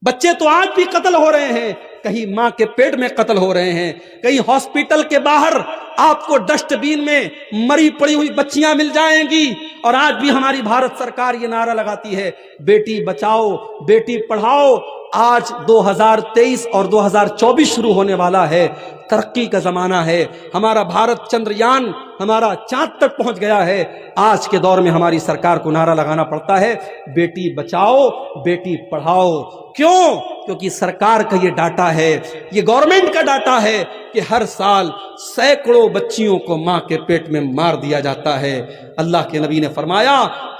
بچے تو آج بھی قتل ہو رہے ہیں، کہیں ماں کے پیٹ میں قتل ہو رہے ہیں، کہیں ہاسپٹل کے باہر آپ کو ڈسٹ بین میں مری پڑی ہوئی بچیاں مل جائیں گی۔ اور آج بھی ہماری بھارت سرکار یہ نعرہ لگاتی ہے بیٹی بچاؤ بیٹی پڑھاؤ۔ آج 2023 اور 2024 شروع ہونے والا ہے، ترقی کا زمانہ ہے، ہمارا بھارت چندریان ہمارا چاند تک پہنچ گیا ہے۔ آج کے دور میں ہماری سرکار کو نعرہ لگانا پڑتا ہے بیٹی بچاؤ بیٹی پڑھاؤ۔ کیوں؟ کیونکہ سرکار کا یہ ڈاٹا ہے، یہ گورنمنٹ کا ڈاٹا ہے کہ ہر سال سینکڑوں بچیوں کو ماں کے پیٹ میں مار دیا جاتا ہے۔ اللہ کے نبی نے فرمایا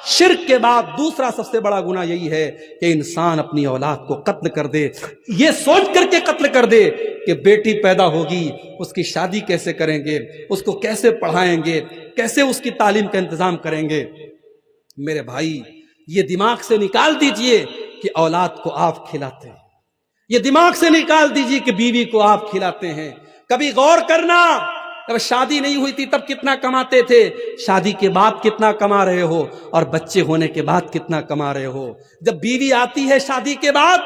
شرک کے بعد دوسرا سب سے بڑا گناہ یہی ہے کہ انسان اپنی اولاد کو قتل کر دے، یہ سوچ کر کے قتل کر دے کہ بیٹی پیدا ہوگی اس کی شادی کیسے کریں گے، اس کو کیسے پڑھائیں گے، کیسے اس کی تعلیم کا انتظام کریں گے۔ میرے بھائی یہ دماغ سے نکال دیجئے کہ اولاد کو آپ کھلاتے ہیں، یہ دماغ سے نکال دیجئے کہ بیوی کو آپ کھلاتے ہیں۔ کبھی غور کرنا، جب شادی نہیں ہوئی تھی تب کتنا کماتے تھے، شادی کے بعد کتنا کما رہے ہو، اور بچے ہونے کے بعد کتنا کما رہے ہو۔ جب بیوی آتی ہے شادی کے بعد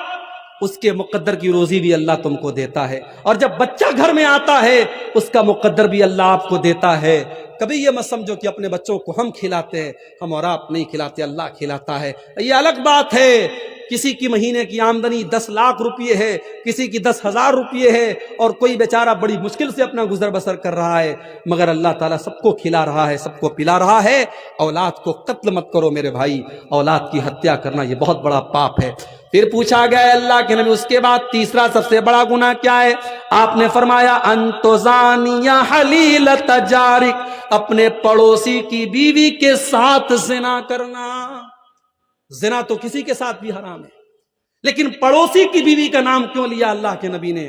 اس کے مقدر کی روزی بھی اللہ تم کو دیتا ہے، اور جب بچہ گھر میں آتا ہے اس کا مقدر بھی اللہ آپ کو دیتا ہے۔ کبھی یہ مت سمجھو کہ اپنے بچوں کو ہم کھلاتے ہیں، ہم اور آپ نہیں کھلاتے، اللہ کھلاتا ہے۔ یہ الگ بات ہے کسی کی مہینے کی آمدنی 10 لاکھ روپیے ہے، کسی کی 10,000 روپیے ہے، اور کوئی بیچارہ بڑی مشکل سے اپنا گزر بسر کر رہا ہے، مگر اللہ تعالیٰ سب کو کھلا رہا ہے، سب کو پلا رہا ہے۔ اولاد کو قتل مت کرو میرے بھائی، اولاد کی ہتیا کرنا یہ بہت بڑا پاپ ہے۔ پھر پوچھا گیا اللہ کے نبی اس کے بعد تیسرا سب سے بڑا گناہ کیا ہے؟ آپ نے فرمایا ان تزانی حلیلۃ جارک، اپنے پڑوسی کی بیوی کے ساتھ زنا کرنا۔ زنا تو کسی کے ساتھ بھی حرام ہے، لیکن پڑوسی کی بیوی کا نام کیوں لیا اللہ کے نبی نے؟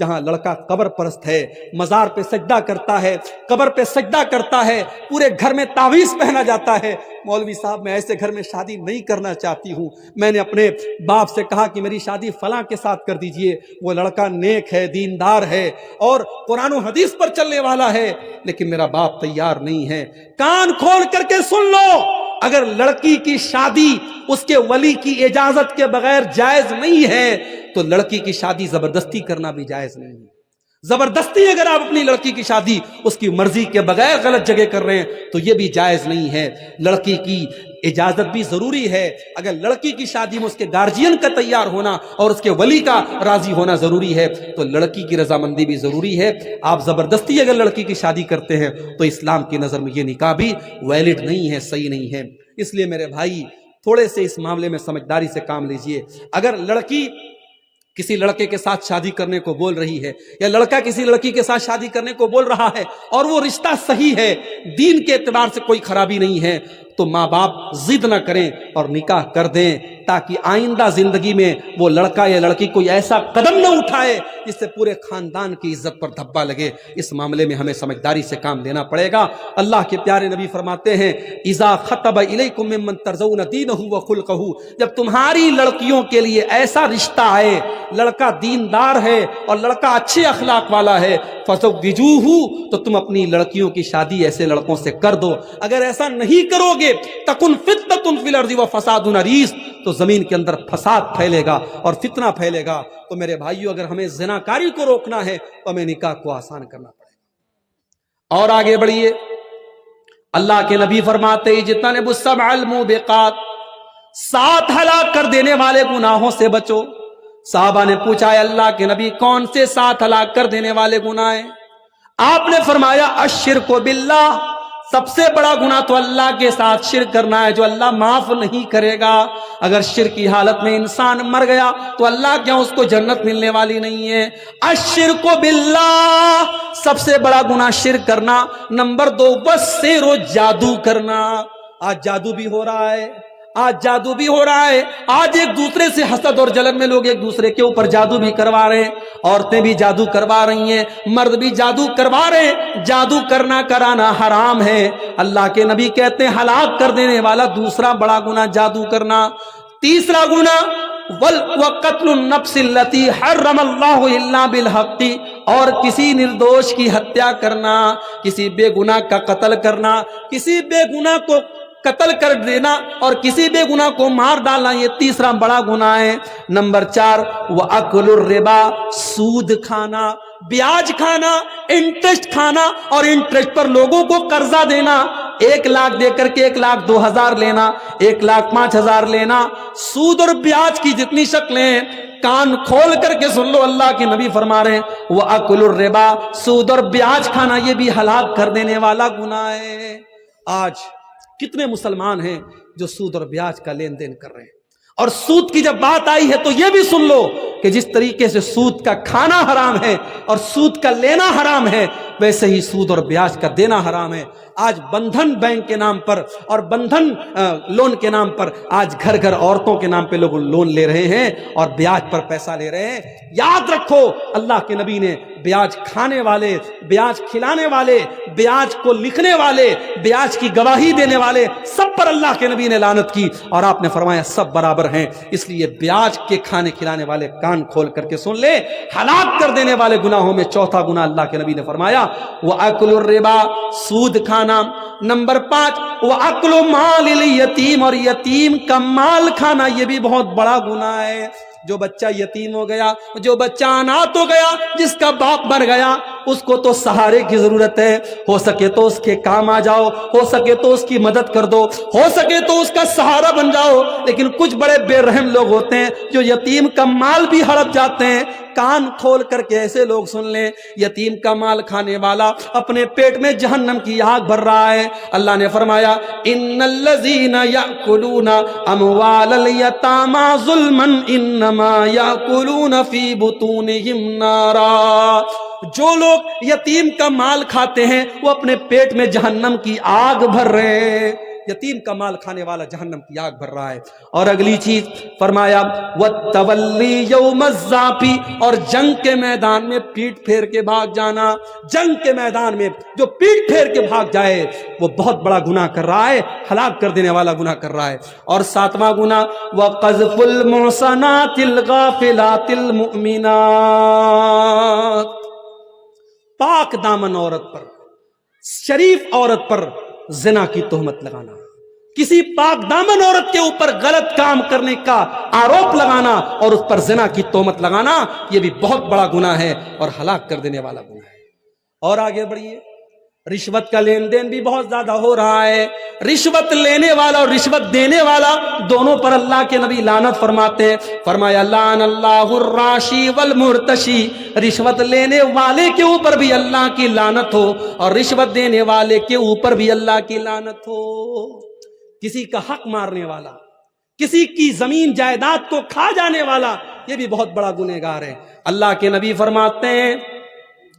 جہاں لڑکا قبر پرست ہے، مزار پہ سجدہ کرتا ہے، قبر پہ سجدہ کرتا ہے، پورے گھر میں تعویذ پہنا جاتا ہے، مولوی صاحب میں ایسے گھر میں شادی نہیں کرنا چاہتی ہوں، میں نے اپنے باپ سے کہا کہ میری شادی فلاں کے ساتھ کر دیجئے، وہ لڑکا نیک ہے، دیندار ہے اور قرآن و حدیث پر چلنے والا ہے، لیکن میرا باپ تیار نہیں ہے۔ کان کھول کر کے سن لو، اگر لڑکی کی شادی اس کے ولی کی اجازت کے بغیر جائز نہیں ہے تو لڑکی کی شادی زبردستی کرنا بھی جائز نہیں ہے۔ زبردستی اگر آپ اپنی لڑکی کی شادی اس کی مرضی کے بغیر غلط جگہ کر رہے ہیں تو یہ بھی جائز نہیں ہے۔ لڑکی کی اجازت بھی ضروری ہے، اگر لڑکی کی شادی میں اس کے گارجین کا تیار ہونا اور اس کے ولی کا راضی ہونا ضروری ہے تو لڑکی کی رضامندی بھی ضروری ہے۔ آپ زبردستی اگر لڑکی کی شادی کرتے ہیں تو اسلام کی نظر میں یہ نکاح بھی ویلڈ نہیں ہے، صحیح نہیں ہے۔ اس لیے میرے بھائی تھوڑے سے اس معاملے میں سمجھداری سے کام لیجئے۔ اگر لڑکی کسی لڑکے کے ساتھ شادی کرنے کو بول رہی ہے یا لڑکا کسی لڑکی کے ساتھ شادی کرنے کو بول رہا ہے اور وہ رشتہ صحیح ہے، دین کے اعتبار سے کوئی خرابی نہیں ہے، تو ماں باپ ضد نہ کریں اور نکاح کر دیں تاکہ آئندہ زندگی میں وہ لڑکا یا لڑکی کوئی ایسا قدم نہ اٹھائے جس سے پورے خاندان کی عزت پر دھبا لگے۔ اس معاملے میں ہمیں سمجھداری سے کام لینا پڑے گا۔ اللہ کے پیارے نبی فرماتے ہیں اذا خطب الیکم ممن ترضون دینہ وخلقہ، جب تمہاری لڑکیوں کے لیے ایسا رشتہ آئے، لڑکا دیندار ہے اور لڑکا اچھے اخلاق والا ہے، فزوجوہ، تو تم اپنی لڑکیوں کی شادی ایسے لڑکوں سے کر دو۔ اگر ایسا نہیں کرو گے تکن فتنۃ فی الارض وفساد عریض، تو زمین کے اندر فساد پھیلے گا اور فتنہ پھیلے گا۔ تو میرے بھائیو اگر ہمیں زناکاری کو روکنا ہے تو ہمیں نکاح کو آسان کرنا پڑے گا۔ اور آگے بڑھیے، اللہ کے نبی فرماتے ہیں اجتنبوا السبع الموبقات، 7 ہلاک کر دینے والے گناہوں سے بچو۔ صحابہ نے پوچھا ہے اللہ کے نبی کون سے 7 ہلاک کر دینے والے گناہ ہیں؟ آپ نے فرمایا الشرک باللہ، سب سے بڑا گناہ تو اللہ کے ساتھ شرک کرنا ہے جو اللہ معاف نہیں کرے گا۔ اگر شرک کی حالت میں انسان مر گیا تو اللہ کیا اس کو جنت ملنے والی نہیں ہے؟ الشرک باللہ، سب سے بڑا گناہ شرک کرنا۔ نمبر 2 والسحر، جادو کرنا۔ آج جادو بھی ہو رہا ہے، آج جادو بھی ہو رہا ہے، آج ایک دوسرے سے حسد اور جلن میں لوگ ایک دوسرے کے اوپر جادو بھی کروا رہے ہیں، عورتیں بھی جادو کروا رہی ہیں، مرد بھی جادو کروا رہے ہیں۔ جادو کرنا کرانا حرام ہے۔ اللہ کے نبی کہتے ہیں ہلاک کر دینے والا دوسرا بڑا گناہ جادو کرنا۔ تیسرا گناہ وقتل النفس التي حرم اللہ الا بالحق، اور کسی نردوش کی ہتیا کرنا، کسی بے گناہ کا قتل کرنا، کسی بے گناہ کو قتل کر دینا اور کسی بے گناہ کو مار ڈالنا، یہ تیسرا بڑا گناہ ہے۔ نمبر 4 وَأَكْلُ الرِّبَا، سود کھانا، بیاج کھانا، انٹرسٹ کھانا اور انٹرسٹ پر لوگوں کو قرضہ دینا۔ 1 لاکھ دے کر کے 1,02,000 لینا، 1,05,000 لینا۔ سود اور بیاج کی جتنی شکلیں ہیں کان کھول کر کے سن لو، اللہ کے نبی فرما رہے ہیں وَأَكْلُ الرِّبَا، سود اور بیاج کھانا یہ بھی ہلاک کر دینے والا گناہ ہے۔ آج کتنے مسلمان ہیں جو سود اور بیاج کا لین دین کر رہے ہیں؟ اور سود کی جب بات آئی ہے تو یہ بھی سن لو کہ جس طریقے سے سود کا کھانا حرام ہے اور سود کا لینا حرام ہے، ویسے ہی سود اور بیاج کا دینا حرام ہے۔ آج بندھن بینک کے نام پر اور بندھن لون کے نام پر آج گھر گھر عورتوں کے نام پہ لوگ لون لے رہے ہیں اور بیاج پر پیسہ لے رہے ہیں۔ یاد رکھو اللہ کے نبی نے بیاج کھانے والے، بیاج کھلانے والے، بیاج کو لکھنے والے، بیاج کی گواہی دینے والے سب پر اللہ کے نبی نے لعنت کی اور آپ نے فرمایا سب برابر ہیں۔ اس لیے بیاج کے کھانے کھلانے والے کان کھول کر کے سن لے، ہلاک کر دینے والے گناہوں میں چوتھا گناہ اللہ کے نبی نے فرمایا وَأَكْلُ الرِّبَا، سود کھانا۔ نمبر 5 وَأَكْلُ مَالِ الْيَتِيمِ، اور یتیم کا مال کھانا یہ بھی بہت بڑا گناہ ہے۔ جو بچہ یتیم ہو گیا، جو بچہ انات ہو گیا، جس کا باپ مر گیا، اس کو تو سہارے کی ضرورت ہے، ہو سکے تو اس کے کام آ جاؤ، ہو سکے تو اس کی مدد کر دو، ہو سکے تو اس کا سہارا بن جاؤ۔ لیکن کچھ بڑے بے رحم لوگ ہوتے ہیں جو یتیم کا مال بھی ہڑپ جاتے ہیں۔ کان کھول کر کے ایسے لوگ سن لیں، یتیم کا مال کھانے والا اپنے پیٹ میں جہنم کی آگ بھر رہا ہے۔ اللہ نے فرمایا ان الذین یأکلون اموال الیتامی ظلما انما یأکلون فی بطونہم نارا، جو لوگ یتیم کا مال کھاتے ہیں وہ اپنے پیٹ میں جہنم کی آگ بھر رہے ہیں۔ یتیم کا مال کھانے والا جہنم کی آگ بھر رہا ہے۔ اور اگلی چیز فرمایا وَالتَّوَلِّي يَوْمَ الزَّحْفِ، اور جنگ کے میدان میں پیٹ پھیر کے بھاگ جانا۔ جنگ کے میدان میں جو پیٹ پھیر کے بھاگ جائے وہ بہت بڑا گناہ کر رہا ہے، ہلاک کر دینے والا گناہ کر رہا ہے۔ اور ساتواں گناہ وَقَذْفُ الْمُحْصَنَاتِ الْغَافِلَاتِ الْمُؤْمِنَاتِ، پاک دامن عورت پر، شریف عورت پر زنا کی تہمت لگانا، کسی پاک دامن عورت کے اوپر غلط کام کرنے کا آروپ لگانا اور اس پر زنا کی تہمت لگانا، یہ بھی بہت بڑا گناہ ہے اور ہلاک کر دینے والا گناہ ہے۔ اور آگے بڑھیے، رشوت کا لین دین بھی بہت زیادہ ہو رہا ہے۔ رشوت لینے والا اور رشوت دینے والا دونوں پر اللہ کے نبی لعنت فرماتے ہیں۔ فرمایا لعن اللہ الراشی والمرتشی، رشوت لینے والے کے اوپر بھی اللہ کی لعنت ہو اور رشوت دینے والے کے اوپر بھی اللہ کی لعنت ہو۔ کسی کا حق مارنے والا، کسی کی زمین جائیداد کو کھا جانے والا، یہ بھی بہت بڑا گنہگار ہے۔ اللہ کے نبی فرماتے ہیں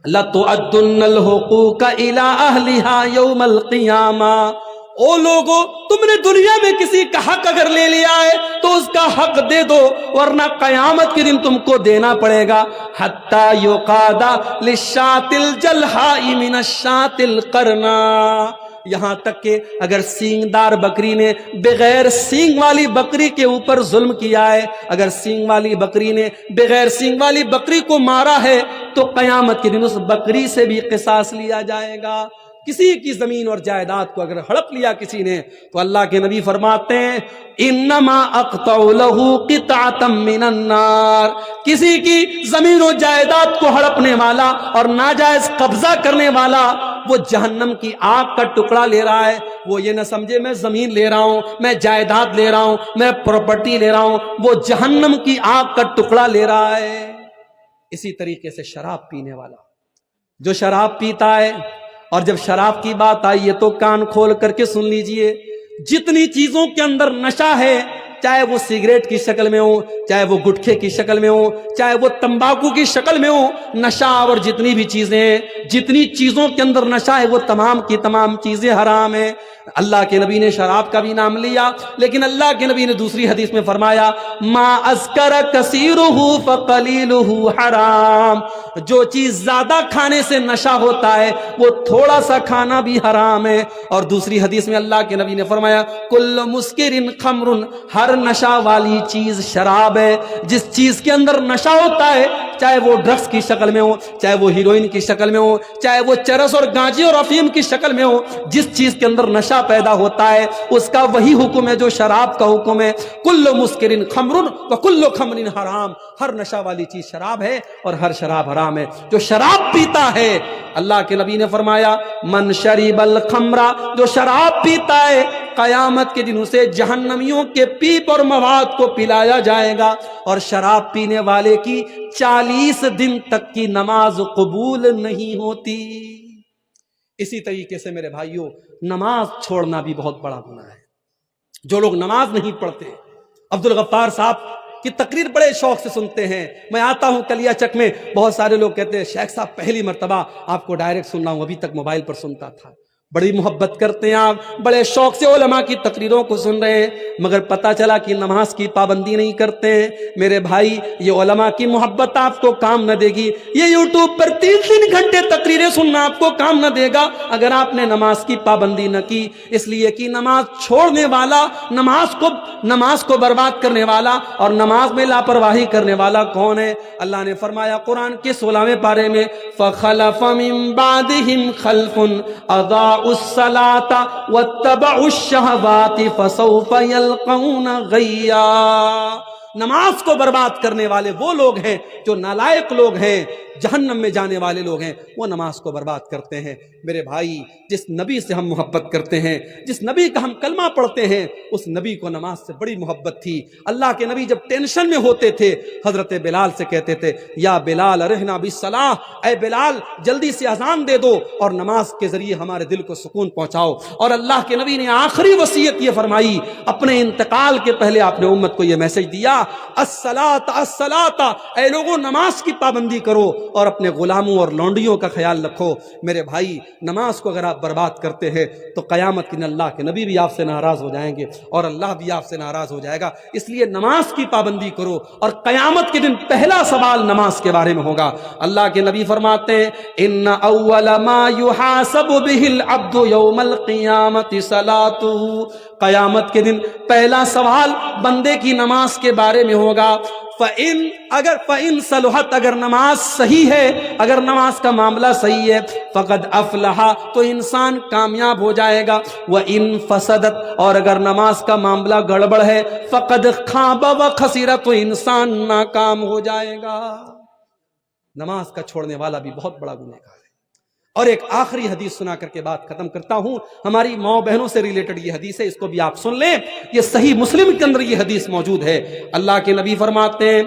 لَتُؤَدُّنَّ الْحُقُوقَ إِلَىٰ أَهْلِهَا يَوْمَ الْقِيَامَةِ، او لوگو تم نے دنیا میں کسی کا حق اگر لے لیا ہے تو اس کا حق دے دو، ورنہ قیامت کے دن تم کو دینا پڑے گا۔ حَتَّى يُقَادَ لِلشَّاةِ الْجَلْحَاءِ مِنَ الشَّاةِ الْقَرْنَاءِ، یہاں تک کہ اگر سینگ دار بکری نے بغیر سینگ والی بکری کے اوپر ظلم کیا ہے، اگر سینگ والی بکری نے بغیر سینگ والی بکری کو مارا ہے تو قیامت کے دن اس بکری سے بھی قصاص لیا جائے گا۔ کسی کی زمین اور جائیداد کو اگر ہڑپ لیا کسی نے تو اللہ کے نبی فرماتے ہیں انما اقطع له قطعة من النار، کسی کی زمین و جائیداد کو ہڑپنے والا اور ناجائز قبضہ کرنے والا وہ جہنم کی آگ کا ٹکڑا لے رہا ہے۔ وہ یہ نہ سمجھے میں زمین لے رہا ہوں، میں جائیداد لے رہا ہوں، میں پراپرٹی لے رہا ہوں، وہ جہنم کی آگ کا ٹکڑا لے رہا ہے۔ اسی طریقے سے شراب پینے والا، جو شراب پیتا ہے، اور جب شراب کی بات آئی ہے تو کان کھول کر کے سن لیجئے، جتنی چیزوں کے اندر نشہ ہے، چاہے وہ سگریٹ کی شکل میں ہو، چاہے وہ گٹکے کی شکل میں ہو، چاہے وہ تمباکو کی شکل میں ہو، نشہ اور جتنی بھی چیزیں ہیں، جتنی چیزوں کے اندر نشہ ہے وہ تمام کی تمام چیزیں حرام ہیں۔ اللہ کے نبی نے شراب کا بھی نام لیا، لیکن اللہ کے نبی نے دوسری حدیث میں فرمایا ما اسکر کثیرہ فقلیلہ حرام، جو چیز زیادہ کھانے سے نشہ ہوتا ہے وہ تھوڑا سا کھانا بھی حرام ہے۔ اور دوسری حدیث میں اللہ کے نبی نے فرمایا کل مسکر خمر، ہر نشہ والی چیز شراب ہے۔ جس چیز کے اندر نشہ ہوتا ہے، چاہے وہ ڈرگس کی شکل میں ہو، چاہے وہ ہیروئن کی شکل میں ہو، چاہے وہ چرس اور گانجے اور افیم کی شکل میں ہو، جس چیز کے اندر نشہ پیدا ہوتا ہے اس کا وہی حکم ہے جو شراب کا حکم ہے۔ کل مسکر خمر وکل خمر حرام، ہر نشہ والی چیز شراب ہے اور ہر شراب حرام ہے۔ جو شراب پیتا ہے، اللہ کے نبی نے فرمایا من شرب الخمر، جو شراب پیتا ہے قیامت کے دن اسے جہنمیوں کے پیپ اور مواد کو پلایا جائے گا، اور شراب پینے والے کی 40 دن تک کی نماز قبول نہیں ہوتی۔ اسی طریقے سے میرے بھائیوں، نماز چھوڑنا بھی بہت بڑا گناہ ہے۔ جو لوگ نماز نہیں پڑھتے، عبدالغفار صاحب کی تقریر بڑے شوق سے سنتے ہیں، میں آتا ہوں کلیا چک میں، بہت سارے لوگ کہتے ہیں شیخ صاحب پہلی مرتبہ آپ کو ڈائریکٹ سن رہا ہوں، ابھی تک موبائل پر سنتا تھا۔ بڑی محبت کرتے ہیں آپ، بڑے شوق سے علماء کی تقریروں کو سن رہے ہیں، مگر پتہ چلا کہ نماز کی پابندی نہیں کرتے ہیں۔ میرے بھائی، یہ علماء کی محبت آپ کو کام نہ دے گی، یہ یوٹیوب پر 3 گھنٹے تقریریں سننا آپ کو کام نہ دے گا اگر آپ نے نماز کی پابندی نہ کی۔ اس لیے کہ نماز چھوڑنے والا، نماز کو برباد کرنے والا اور نماز میں لاپرواہی کرنے والا کون ہے؟ اللہ نے فرمایا قرآن کے 16ویں پارے میں فَخَلَفَ مِن بَعْدِهِمْ خَلْفٌ أَضَاعُوا الصَّلَاةَ وَاتَّبَعُوا الشَّهَوَاتِ فَسَوْفَ يَلْقَوْنَ غَيًّا۔ نماز کو برباد کرنے والے وہ لوگ ہیں جو نالائق لوگ ہیں، جہنم میں جانے والے لوگ ہیں، وہ نماز کو برباد کرتے ہیں۔ میرے بھائی، جس نبی سے ہم محبت کرتے ہیں، جس نبی کا ہم کلمہ پڑھتے ہیں، اس نبی کو نماز سے بڑی محبت تھی۔ اللہ کے نبی جب ٹینشن میں ہوتے تھے، حضرت بلال سے کہتے تھے یا بلال ارحنا بالصلاۃ، اے بلال جلدی سے اذان دے دو اور نماز کے ذریعے ہمارے دل کو سکون پہنچاؤ۔ اور اللہ کے نبی نے آخری وصیت یہ فرمائی، اپنے انتقال کے پہلے آپ نے امت کو یہ میسج دیا الصلاۃ الصلاۃ، اے لوگوں نماز کی پابندی کرو اور اپنے غلاموں اور لونڈیوں کا خیال رکھو۔ میرے بھائی، نماز کو اگر آپ برباد کرتے ہیں تو قیامت کے دن اللہ کے نبی بھی آپ سے ناراض ہو جائیں گے اور اللہ بھی آپ سے ناراض ہو جائے گا۔ اس لیے نماز کی پابندی کرو، اور قیامت کے دن پہلا سوال نماز کے بارے میں ہوگا۔ اللہ کے نبی فرماتے ہیں ان اول ما یحاسب بہ العبد یوم القیامت صلاۃ، قیامت کے دن پہلا سوال بندے کی نماز کے بارے میں ہوگا۔ فَإِن صلحت، اگر نماز صحیح ہے، اگر نماز کا معاملہ صحیح ہے، فقد افلح، تو انسان کامیاب ہو جائے گا۔ وَإِن فسدت، اور اگر نماز کا معاملہ گڑبڑ ہے، فقد خاب وخسر، تو انسان ناکام ہو جائے گا۔ نماز کا چھوڑنے والا بھی بہت بڑا گنہگار ہے۔ اور ایک آخری حدیث سنا کر کے بات ختم کرتا ہوں، ہماری ماؤں بہنوں سے ریلیٹڈ یہ حدیث ہے، اس کو بھی آپ سن لیں۔ یہ صحیح مسلم کے اندر یہ حدیث موجود ہے۔ اللہ کے نبی فرماتے ہیں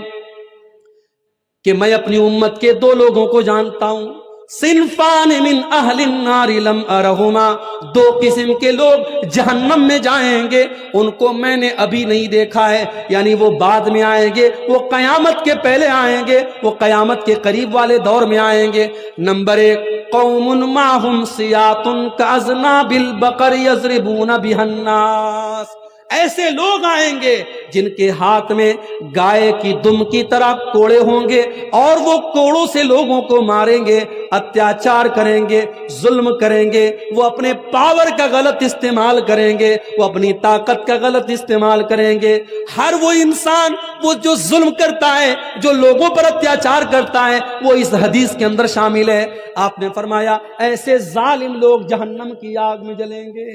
کہ میں اپنی امت کے دو لوگوں کو جانتا ہوں، صنفان من اہل النار لم ارہما، دو قسم کے لوگ جہنم میں جائیں گے، ان کو میں نے ابھی نہیں دیکھا ہے، یعنی وہ بعد میں آئیں گے، وہ قیامت کے پہلے آئیں گے، وہ قیامت کے قریب والے دور میں آئیں گے۔ نمبر 1، قوم معہم سیاط کاذناب البقر یضربون بها الناس، ایسے لوگ آئیں گے جن کے ہاتھ میں گائے کی دم کی طرح کوڑے ہوں گے، اور وہ کوڑوں سے لوگوں کو ماریں گے، اتیاچار کریں گے، ظلم کریں گے، وہ اپنے پاور کا غلط استعمال کریں گے، وہ اپنی طاقت کا غلط استعمال کریں گے۔ ہر وہ انسان وہ جو ظلم کرتا ہے، جو لوگوں پر اتیاچار کرتا ہے، وہ اس حدیث کے اندر شامل ہے۔ آپ نے فرمایا ایسے ظالم لوگ جہنم کی آگ میں جلیں گے۔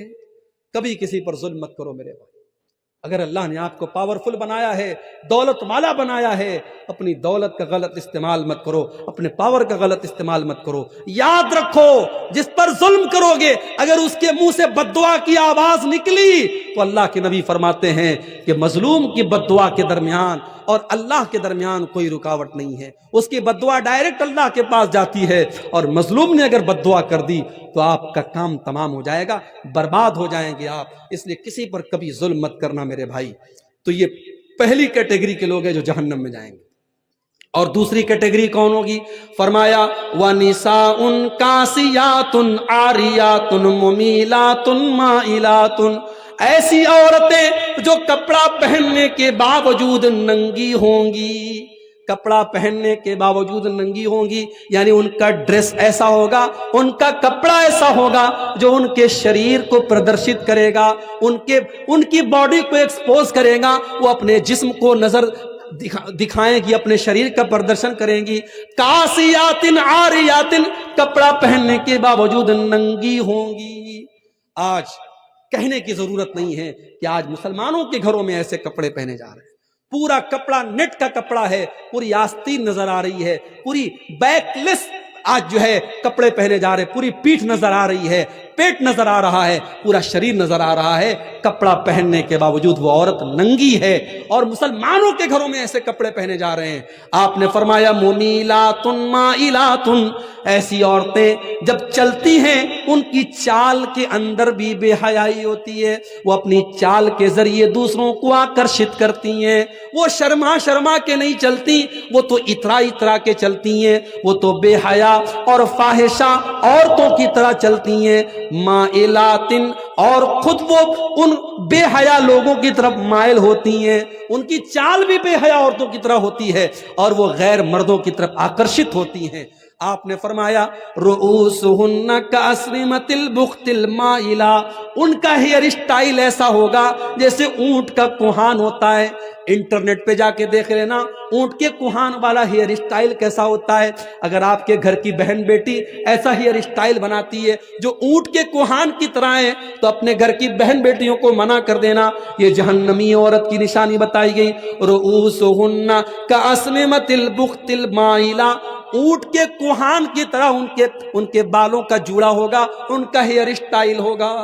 کبھی کسی پر ظلم مت کرو میرے بھائی۔ اگر اللہ نے آپ کو پاورفل بنایا ہے، دولت والا بنایا ہے، اپنی دولت کا غلط استعمال مت کرو، اپنے پاور کا غلط استعمال مت کرو۔ یاد رکھو، جس پر ظلم کرو گے، اگر اس کے منہ سے بد دعا کی آواز نکلی تو اللہ کے نبی فرماتے ہیں کہ مظلوم کی بد دعا کے درمیان اور اللہ کے درمیان کوئی رکاوٹ نہیں ہے، اس کی بد دعا ڈائریکٹ اللہ کے پاس جاتی ہے، اور مظلوم نے اگر بد دعا کر دی تو آپ کا کام تمام ہو جائے گا، برباد ہو جائیں گے آپ۔ اس لیے کسی پر کبھی ظلم مت کرنا میرے بھائی۔ تو یہ پہلی کیٹیگری کے لوگ ہیں جو جہنم میں جائیں گے۔ اور دوسری کیٹیگری کون ہوگی؟ فرمایا وَنِسَاءٌ كَاسِيَاتٌ عَارِيَاتٌ مُمِيلَاتٌ مَائِلَاتٌ، ایسی عورتیں جو کپڑا پہننے کے باوجود ننگی ہوں گی، کپڑا پہننے کے باوجود ننگی ہوں گی، یعنی ان کا ڈریس ایسا ہوگا، ان کا کپڑا ایسا ہوگا جو ان کے شریر کو پردرشت کرے گا، ان کی باڈی کو ایکسپوز کرے گا، وہ اپنے جسم کو نظر دکھائیں گی، اپنے شریر کا پردرشن کریں گی۔ کاسیاتن عاریاتن، کپڑا پہننے کے باوجود ننگی ہوں گی۔ آج کہنے کی ضرورت نہیں ہے کہ آج مسلمانوں کے گھروں میں ایسے کپڑے پہنے جا رہے ہیں، پورا کپڑا نیٹ کا کپڑا ہے، پوری آستین نظر آ رہی ہے، پوری بیک لیس آج جو ہے کپڑے پہنے جا رہے، پوری پیٹھ نظر آ رہی ہے، پیٹ نظر آ رہا ہے، پورا شریر نظر آ رہا ہے، کپڑا پہننے کے باوجود وہ عورت ننگی ہے، اور مسلمانوں کے گھروں میں ایسے کپڑے پہنے جا رہے ہیں۔ آپ نے فرمایا ممیلات مائلات، ایسی عورتیں جب چلتی ہیں ان کی چال کے اندر بھی بے حیائی ہوتی ہے، وہ اپنی چال کے ذریعے دوسروں کو آکرشت کرتی ہیں، وہ شرما شرما کے نہیں چلتی، وہ تو اترا اترا کے چلتی ہیں، وہ تو بے حیا اور فاحشہ عورتوں کی طرح چلتی ہیں۔ مائلاتن، اور خود وہ ان بے حیا لوگوں کی طرف مائل ہوتی ہیں، ان کی چال بھی بے حیا عورتوں کی طرح ہوتی ہے، اور وہ غیر مردوں کی طرف آکرشت ہوتی ہیں۔ آپ نے فرمایا رؤوسہن کاسنمۃ البخت المائلہ، ان کا ہیئر اسٹائل ایسا ہوگا جیسے اونٹ کا کوہان ہوتا ہے۔ انٹرنیٹ پہ جا کے دیکھ لینا اونٹ کے کوہان والا ہیئر اسٹائل کیسا ہوتا ہے۔ اگر آپ کے گھر کی بہن بیٹی ایسا ہیئر اسٹائل بناتی ہے جو اونٹ کے کوہان کی طرح ہے تو اپنے گھر کی بہن بیٹیوں کو منع کر دینا، یہ جہنمی عورت کی نشانی بتائی گئی۔ رؤوسہن کاسنمۃ البخت المائلہ، اونٹ کے کوہان کی طرح ان کے بالوں کا جوڑا ہوگا، ان کا ہیئر اسٹائل ہوگا۔